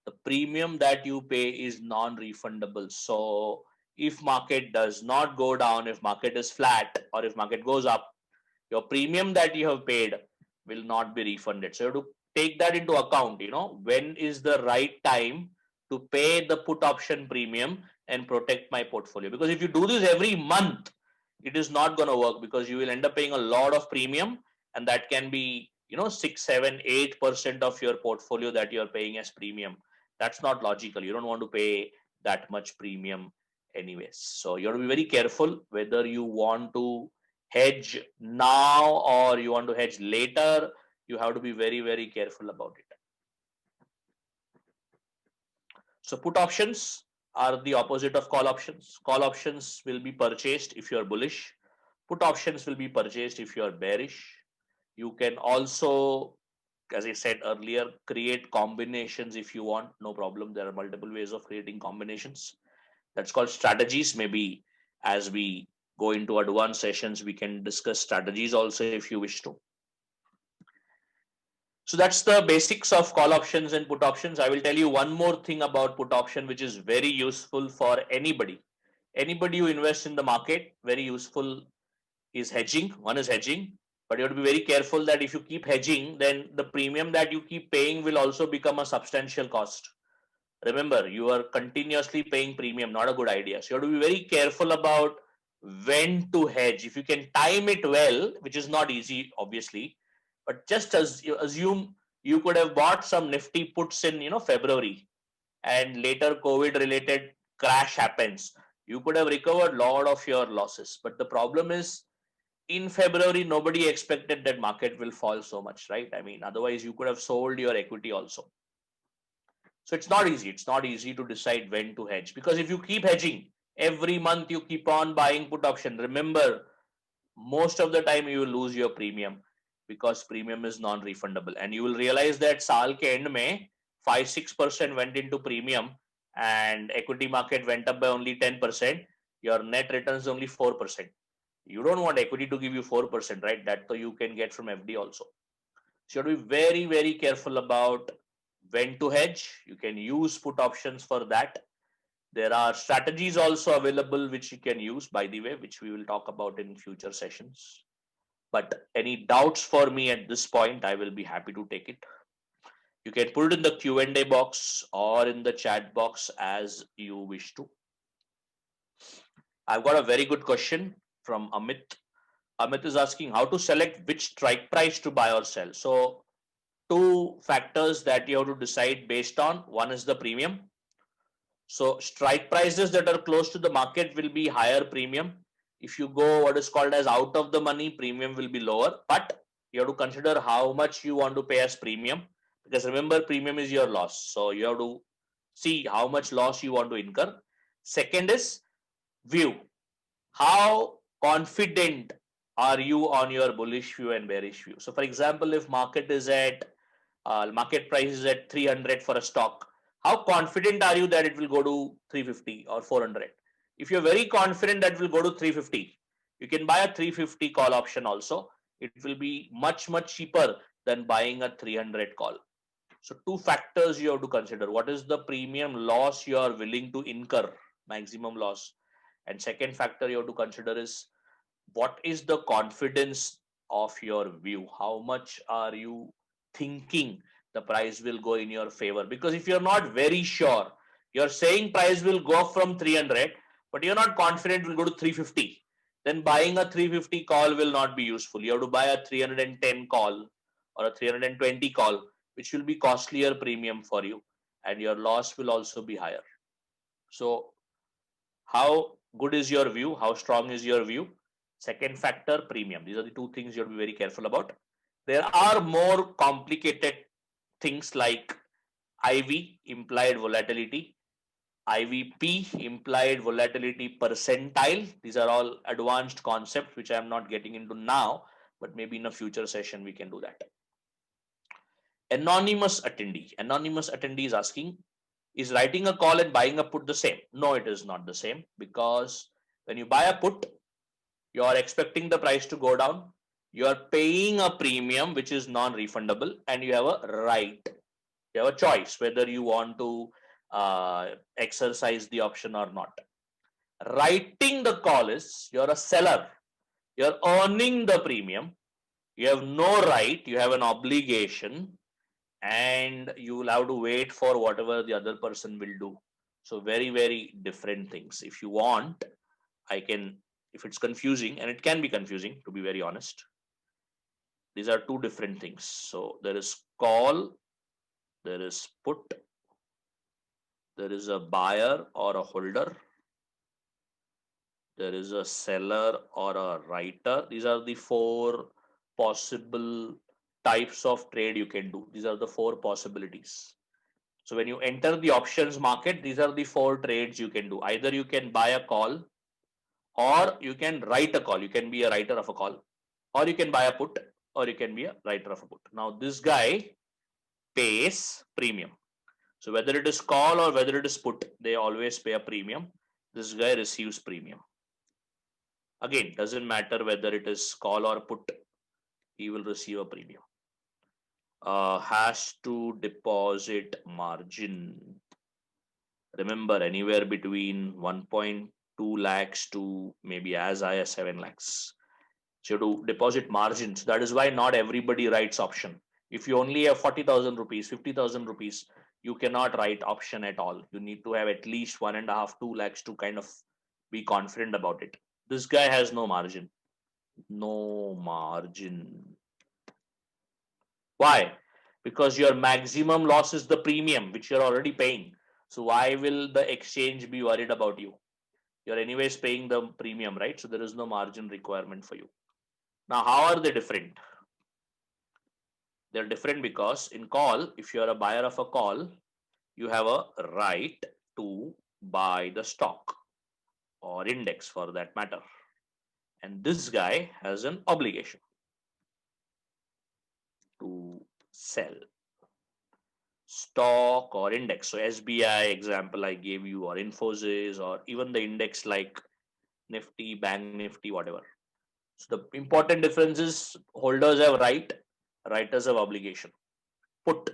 the premium that you pay is non-refundable. So if market does not go down, if market is flat, or if market goes up, your premium that you have paid will not be refunded. So you have to take that into account. When is the right time to pay the put option premium and protect my portfolio? Because if you do this every month, it is not going to work, because you will end up paying a lot of premium, and that can be 6, 7, 8% of your portfolio that you're paying as premium. That's not logical. You don't want to pay that much premium anyways. So you have to be very careful whether you want to hedge now or you want to hedge later. You have to be very, very careful about it. So put options are the opposite of call options. Call options will be purchased if you are bullish. Put options will be purchased if you are bearish. You can also, as I said earlier, create combinations if you want. No problem. There are multiple ways of creating combinations. That's called strategies. Maybe as we go into advanced sessions, we can discuss strategies also if you wish to. So that's the basics of call options and put options. I will tell you one more thing about put option, which is very useful for anybody. Anybody who invests in the market, very useful is hedging. One is hedging, but you have to be very careful that if you keep hedging, then the premium that you keep paying will also become a substantial cost. Remember, you are continuously paying premium, not a good idea. So you have to be very careful about when to hedge. If you can time it well, which is not easy, obviously, but just as you assume you could have bought some Nifty puts in February, and later COVID related crash happens, you could have recovered a lot of your losses. But the problem is, in February nobody expected that market will fall so much, right? I mean, otherwise you could have sold your equity also. So it's not easy. It's not easy to decide when to hedge, because if you keep hedging every month, you keep on buying put option, remember, most of the time you will lose your premium, because premium is non-refundable. And you will realize that saal ke end mein 5-6% went into premium and equity market went up by only 10%. Your net return is only 4%. You don't want equity to give you 4%, right? That you can get from FD also. So you have to be very, very careful about when to hedge. You can use put options for that. There are strategies also available which you can use, by the way, which we will talk about in future sessions. But any doubts for me at this point, I will be happy to take it. You can put it in the Q&A box or in the chat box as you wish to. I've got a very good question from Amit. Amit is asking how to select which strike price to buy or sell. So two factors that you have to decide based on. One is the premium. So strike prices that are close to the market will be higher premium. If you go what is called as out of the money, premium will be lower. But you have to consider how much you want to pay as premium, because remember, premium is your loss. So you have to see how much loss you want to incur. Second is view. How confident are you on your bullish view and bearish view? So for example, if market is at market price is at 300 for a stock, how confident are you that it will go to 350 or 400? If you're very confident that it will go to 350, you can buy a 350 call option also. It will be much, much cheaper than buying a 300 call. So two factors you have to consider. What is the premium loss you are willing to incur, maximum loss? And second factor you have to consider is what is the confidence of your view? How much are you thinking the price will go in your favor? Because if you're not very sure, you're saying price will go from 300, but you're not confident it will go to 350, then buying a 350 call will not be useful. You have to buy a 310 call or a 320 call, which will be costlier premium for you, and your loss will also be higher. So how good is your view? How strong is your view? Second factor, premium. These are the two things you have to be very careful about. There are more complicated things like IV, implied volatility. IVP, implied volatility percentile. These are all advanced concepts which I am not getting into now, but maybe in a future session we can do that. Anonymous attendee. Anonymous attendee is asking, is writing a call and buying a put the same? No, it is not the same, because when you buy a put, you are expecting the price to go down. You are paying a premium which is non-refundable, and you have a right. You have a choice whether you want to exercise the option or not. Writing the call is, you're a seller. You're earning the premium. You have no right. You have an obligation, and you will have to wait for whatever the other person will do. So very, very different things. If you want, I can, if it's confusing, and it can be confusing to be very honest, these are two different things. So there is call, there is put, there is a buyer or a holder, there is a seller or a writer. These are the four possible types of trade you can do. These are the four possibilities. So when you enter the options market, these are the four trades you can do. Either you can buy a call, or you can write a call. You can be a writer of a call, or you can buy a put, or you can be a writer of a put. Now this guy pays premium. So whether it is call or whether it is put, they always pay a premium. This guy receives premium. Again, doesn't matter whether it is call or put, he will receive a premium. Has to deposit margin. Remember, anywhere between 1.2 lakhs to maybe as high as 7 lakhs. So you have to deposit margins. That is why not everybody writes option. If you only have 40,000 rupees, 50,000 rupees, you cannot write option at all. You need to have at least 1.5, 2 lakhs to kind of be confident about it. This guy has no margin. No margin. Why? Because your maximum loss is the premium, which you're already paying. So why will the exchange be worried about you? You're anyways paying the premium, right? So there is no margin requirement for you. Now, how are they different? They're different because in call, if you're a buyer of a call, you have a right to buy the stock or index for that matter. And this guy has an obligation to sell stock or index. So SBI example I gave you, or Infosys, or even the index like Nifty, Bank Nifty, whatever. So the important difference is holders have right, writers have obligation. Put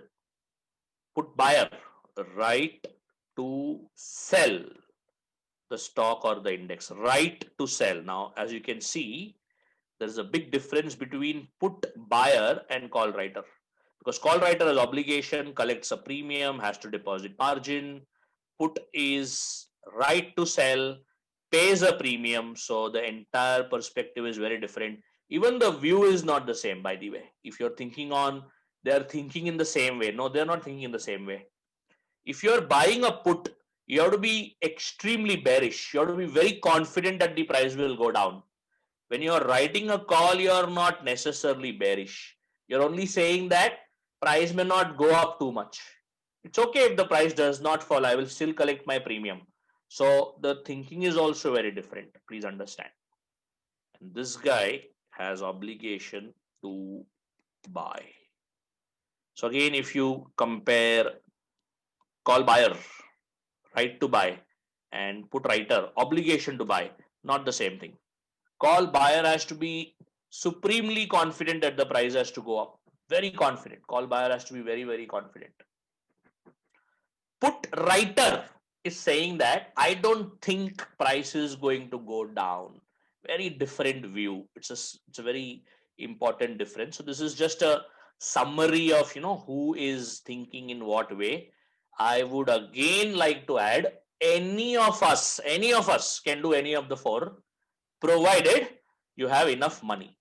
buyer, right to sell the stock or the index, right to sell. Now, as you can see, there's a big difference between put buyer and call writer, because call writer has obligation, collects a premium, has to deposit margin. Put is right to sell, pays a premium. So the entire perspective is very different. Even the view is not the same, by the way. If you're thinking on, they're thinking in the same way. No, they're not thinking in the same way. If you're buying a put, you have to be extremely bearish. You have to be very confident that the price will go down. When you're writing a call, you're not necessarily bearish. You're only saying that price may not go up too much. It's okay if the price does not fall, I will still collect my premium. So the thinking is also very different. Please understand. And this guy has obligation to buy. So again, if you compare call buyer, right to buy, and put writer, obligation to buy, not the same thing. Call buyer has to be supremely confident that the price has to go up. Very confident. Call buyer has to be very, very confident. Put writer is saying that I don't think price is going to go down. Very different view. It's a very important difference. So this is just a summary of who is thinking in what way. I would again like to add, any of us can do any of the four, provided you have enough money.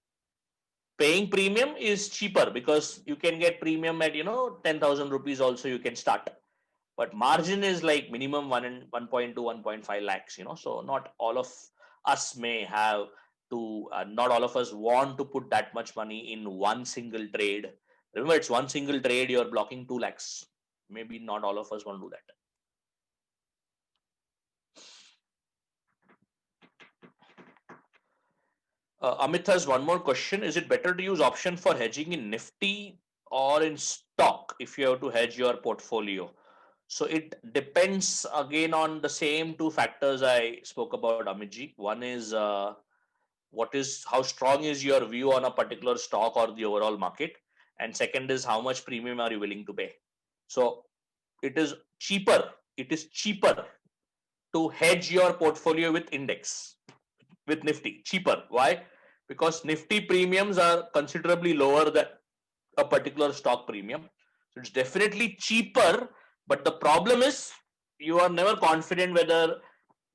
Paying premium is cheaper because you can get premium at 10,000 rupees also you can start, but margin is like minimum 1.2 1.5 lakhs. So not all of us may have to, not all of us want to put that much money in one single trade. Remember, it's one single trade, you're blocking 2 lakhs. Maybe not all of us want to do that. Amit has one more question. Is it better to use option for hedging in Nifty or in stock if you have to hedge your portfolio? So it depends again on the same two factors I spoke about, Amitji. One is how strong is your view on a particular stock or the overall market, and second is how much premium are you willing to pay. So it is cheaper. It is cheaper to hedge your portfolio with index, with Nifty. Cheaper. Why? Because Nifty premiums are considerably lower than a particular stock premium. So it's definitely cheaper, but the problem is you are never confident whether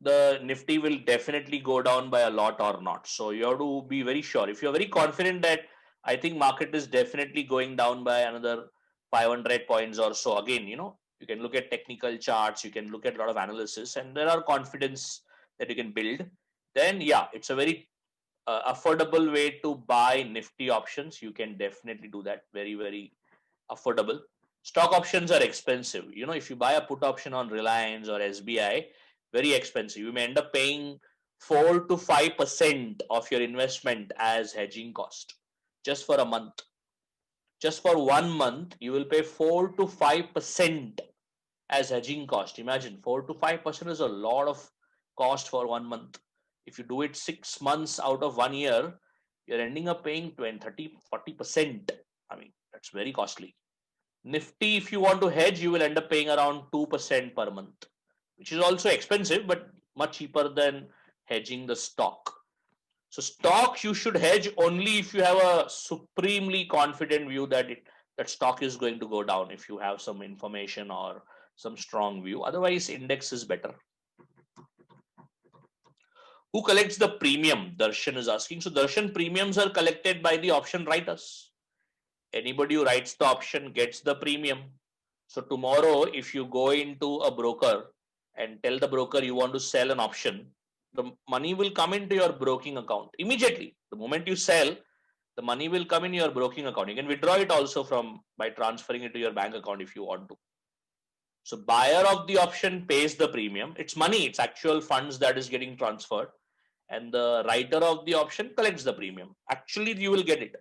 the Nifty will definitely go down by a lot or not. So you have to be very sure. If you're very confident that I think market is definitely going down by another 500 points or so, again, you can look at technical charts, you can look at a lot of analysis, and there are confidence that you can build. Then yeah, it's a very affordable way to buy Nifty options. You can definitely do that. Very, very affordable. Stock options are expensive. If you buy a put option on Reliance or SBI, very expensive. You may end up paying 4 to 5% of your investment as hedging cost just for a month. Just for 1 month, you will pay 4 to 5% as hedging cost. Imagine 4 to 5% is a lot of cost for 1 month. If you do it 6 months out of 1 year, you're ending up paying 20, 30, 40%. I mean, that's very costly. Nifty, if you want to hedge, you will end up paying around 2% per month, which is also expensive, but much cheaper than hedging the stock. So stocks you should hedge only if you have a supremely confident view that stock is going to go down, if you have some information or some strong view. Otherwise, index is better. Who collects the premium? Darshan is asking. So Darshan, premiums are collected by the option writers. Anybody who writes the option gets the premium. So tomorrow, if you go into a broker and tell the broker you want to sell an option, the money will come into your broking account immediately. The moment you sell, the money will come in your broking account. You can withdraw it also by transferring it to your bank account if you want to. So buyer of the option pays the premium. It's money, it's actual funds that is getting transferred. And the writer of the option collects the premium. Actually, you will get it.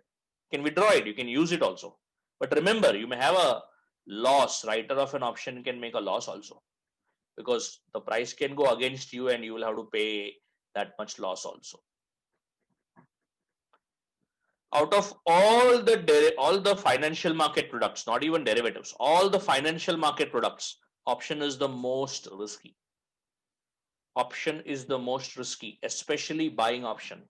You can withdraw it, you can use it also. But remember, you may have a loss. Writer of an option can make a loss also, because the price can go against you and you will have to pay that much loss also. Out of all the financial market products, not even derivatives, all the financial market products, option is the most risky. Option is the most risky, especially buying option.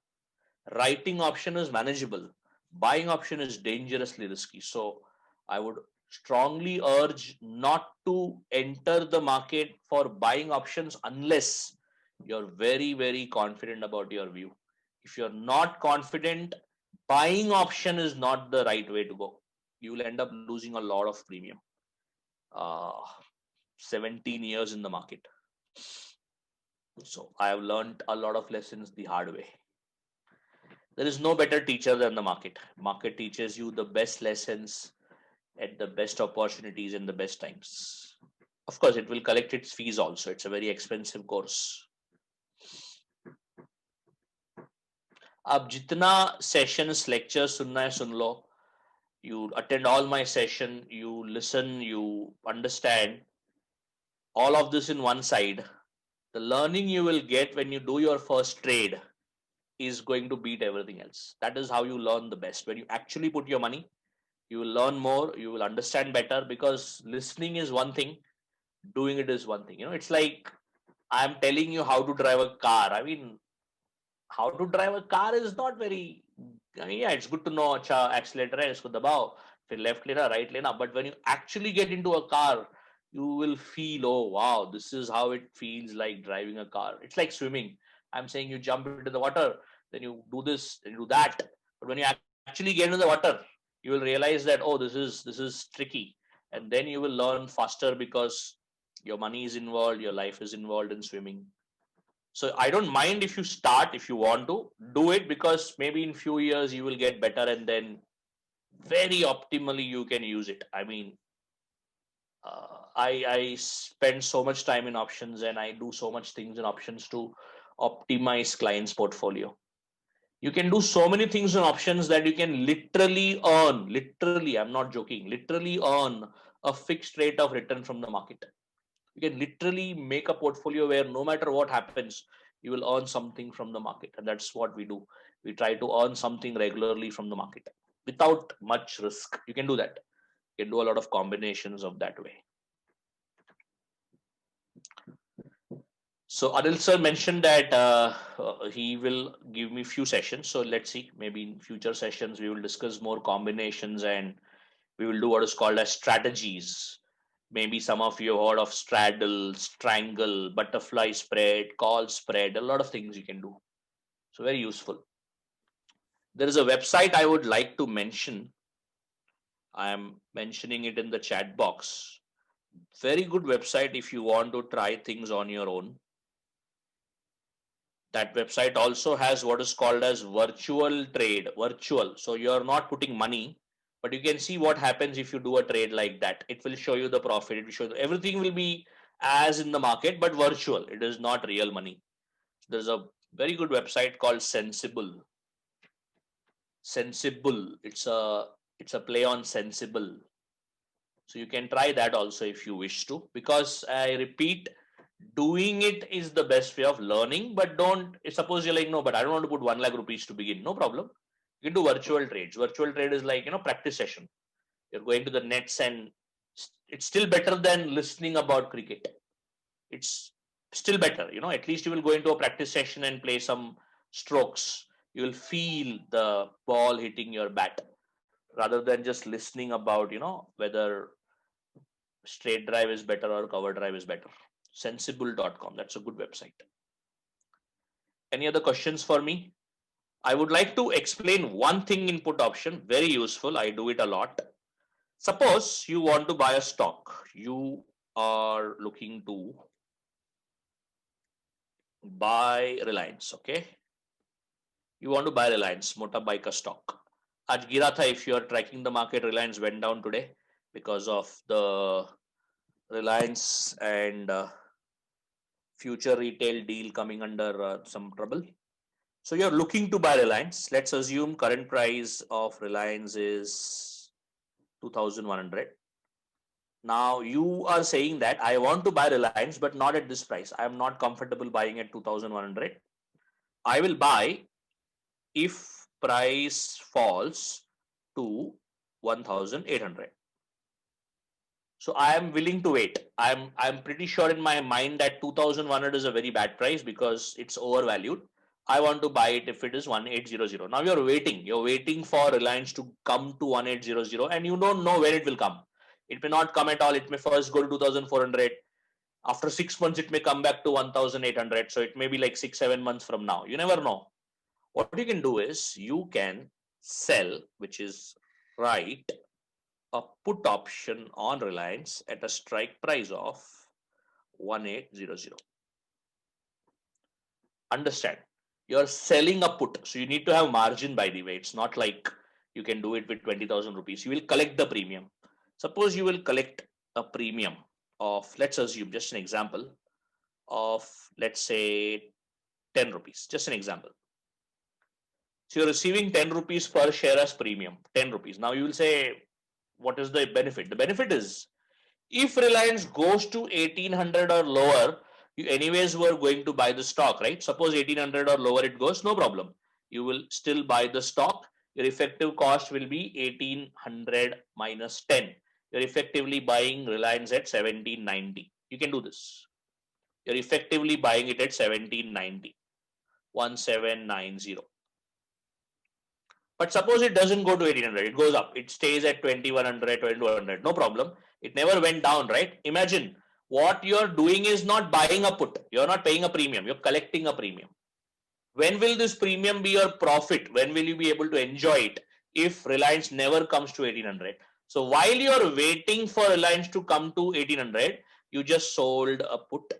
Writing option is manageable. Buying option is dangerously risky. So I would strongly urge not to enter the market for buying options unless you're very, very confident about your view. If you're not confident, buying option is not the right way to go. You will end up losing a lot of premium. 17 years in the market. So I have learned a lot of lessons the hard way. There is no better teacher than the market. Market teaches you the best lessons at the best opportunities in the best times. Of course, it will collect its fees also. It's a very expensive course. आप जितना sessions, lectures सुनना है सुन लो. You attend all my session, you listen, you understand all of this in one side. The learning you will get when you do your first trade is going to beat everything else. That is how you learn the best. When you actually put your money, you will learn more, you will understand better, because listening is one thing, doing it is one thing. It's like I'm telling you how to drive a car. I mean, how to drive a car is not very, yeah, it's good to know acha accelerator hai isko dabao, फिर left lena, right lena, but when you actually get into a car, you will feel, oh wow, this is how it feels like driving a car. It's like swimming. I'm saying you jump into the water, then you do this, then you do that, but when you actually get into the water, you will realize that, oh, this is tricky, and then you will learn faster because your money is involved, your life is involved in swimming. So I don't mind if you start, if you want to do it, because maybe in few years you will get better and then very optimally you can use it. I mean, I spend so much time in options and I do so much things in options to optimize clients' portfolio. You can do so many things in options that you can literally earn, literally, I'm not joking, literally earn a fixed rate of return from the market. You can literally make a portfolio where no matter what happens, you will earn something from the market. And that's what we do. We try to earn something regularly from the market without much risk. You can do that. You can do a lot of combinations of that way. So Adil sir mentioned that he will give me few sessions. So let's see, maybe in future sessions, we will discuss more combinations and we will do what is called as strategies. Maybe some of you have heard of straddle, strangle, butterfly spread, call spread, a lot of things you can do. So very useful. There is a website I would like to mention. I am mentioning it in the chat box. Very good website if you want to try things on your own. That website also has what is called as virtual trade. Virtual. So you're not putting money, but you can see what happens if you do a trade like that. It will show you the profit. It will show you everything will be as in the market, but virtual. It is not real money. There's a very good website called Sensible. Sensible. It's a play on Sensible. So you can try that also if you wish to, because I repeat, doing it is the best way of learning. But don't suppose you're like, no, but I don't want to put 1 lakh rupees to begin. No problem. You can do virtual trades. Virtual trade is like, practice session. You're going to the nets and it's still better than listening about cricket. It's still better. At least you will go into a practice session and play some strokes. You will feel the ball hitting your bat rather than just listening about, whether straight drive is better or cover drive is better. Sensible.com. That's a good website. Any other questions for me? I would like to explain one thing in put option. Very useful. I do it a lot. Suppose you want to buy a stock. You are looking to buy Reliance. Okay. You want to buy Reliance. Mota buy ka stock. Aaj gira tha. If you are tracking the market, Reliance went down today because of the Reliance and future retail deal coming under some trouble. So you're looking to buy Reliance. Let's assume current price of Reliance is 2,100. Now you are saying that I want to buy Reliance, but not at this price. I am not comfortable buying at 2,100. I will buy if price falls to 1,800. So I am willing to wait. I'm pretty sure in my mind that 2,100 is a very bad price because it's overvalued. I want to buy it if it is 1800. Now you're waiting for Reliance to come to 1800 and you don't know when it will come. It may not come at all. It may first go to 2,400. After 6 months, it may come back to 1,800. So it may be like 6-7 months from now. You never know. What you can do is you can sell, which is right, a put option on Reliance at a strike price of 1800. Understand? You're selling a put. So you need to have margin, by the way. It's not like you can do it with 20,000 rupees. You will collect the premium. Suppose you will collect a premium of, let's assume, just an example, of, let's say, 10 rupees. Just an example. So you're receiving 10 rupees per share as premium. 10 rupees. Now you will say, what is the benefit? The benefit is, if Reliance goes to 1800 or lower, you anyways were going to buy the stock, right? Suppose 1800 or lower it goes, no problem. You will still buy the stock. Your effective cost will be 1800 minus 10. You're effectively buying Reliance at 1790. You can do this. You're effectively buying it at 1790. 1790. But suppose it doesn't go to 1800, it goes up. It stays at 2100, 2200. No problem. It never went down, right? Imagine what you're doing is not buying a put. You're not paying a premium. You're collecting a premium. When will this premium be your profit? When will you be able to enjoy it if Reliance never comes to 1800? So while you're waiting for Reliance to come to 1800, you just sold a put.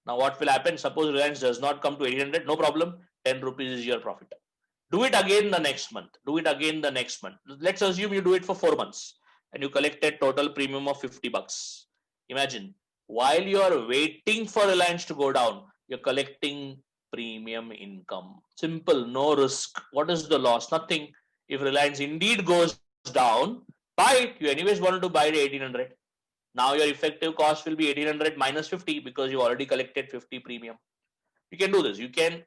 Now what will happen? Suppose Reliance does not come to 1800, no problem. 10 rupees is your profit. Do it again the next month. Do it again the next month. Let's assume you do it for 4 months and you collect a total premium of 50 bucks. Imagine, while you are waiting for Reliance to go down, you're collecting premium income. Simple, no risk. What is the loss? Nothing. If Reliance indeed goes down, buy it. You anyways wanted to buy it at 1800. Now your effective cost will be 1800 minus 50 because you already collected 50 premium. You can do this. You can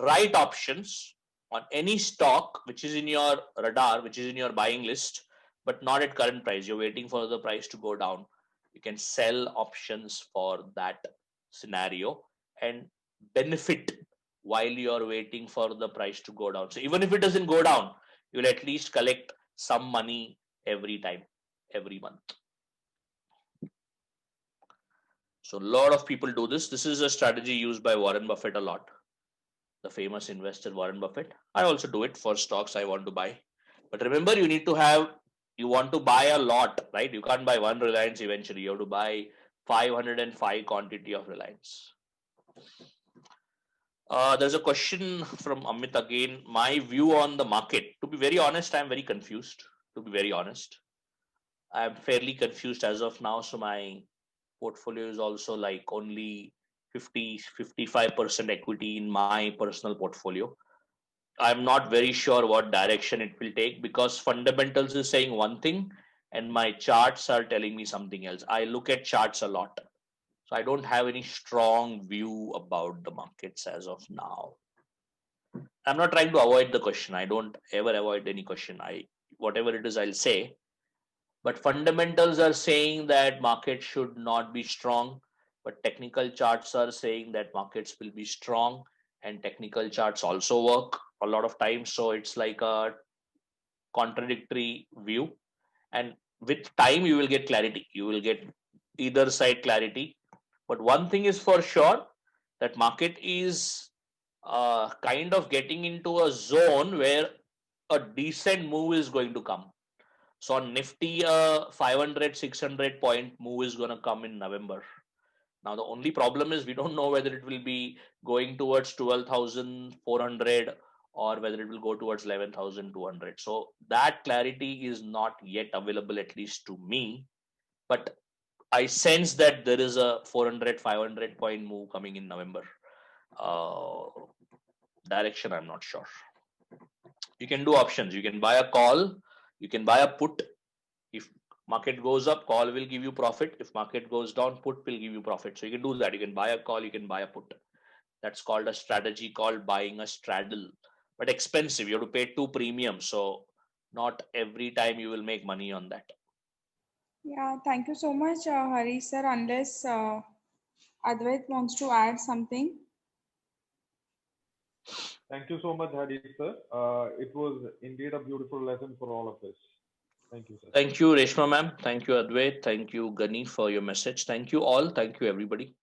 write options on any stock which is in your radar, which is in your buying list, but not at current price. You're waiting for the price to go down. You can sell options for that scenario and benefit while you're waiting for the price to go down. So even if it doesn't go down, you'll at least collect some money every time, every month. So a lot of people do this. This is a strategy used by Warren Buffett a lot, the famous investor Warren Buffett. I also do it for stocks I want to buy. But remember, you want to buy a lot, right? You can't buy one Reliance eventually. You have to buy 505 quantity of Reliance. There's a question from Amit again. My view on the market. To be very honest, I'm very confused. To be very honest, I'm fairly confused as of now. So my portfolio is also like only 50-55% equity in my personal portfolio. I'm not very sure what direction it will take because fundamentals is saying one thing and my charts are telling me something else. I look at charts a lot. So I don't have any strong view about the markets as of now. I'm not trying to avoid the question. I don't ever avoid any question. Whatever it is, I'll say. But fundamentals are saying that market should not be strong, but technical charts are saying that markets will be strong, and technical charts also work a lot of times. So it's like a contradictory view, and with time you will get clarity. You will get either side clarity. But one thing is for sure, that market is kind of getting into a zone where a decent move is going to come. So on Nifty, 500, 600 point move is going to come in November. Now, the only problem is we don't know whether it will be going towards 12,400 or whether it will go towards 11,200. So that clarity is not yet available, at least to me. But I sense that there is a 400, 500 point move coming in November. Direction, I'm not sure. You can do options. You can buy a call. You can buy a put. If market goes up, call will give you profit. If market goes down, put will give you profit. So you can do that. You can buy a call, you can buy a put. That's called a strategy called buying a straddle. But expensive. You have to pay 2 premiums. So not every time you will make money on that. Yeah, thank you so much, Hari sir. Unless Advait wants to add something. Thank you so much, Hari sir. It was indeed a beautiful lesson for all of us. Thank you, sir. Thank you, Reshma ma'am. Thank you, Advait. Thank you, Gani, for your message. Thank you all. Thank you, everybody.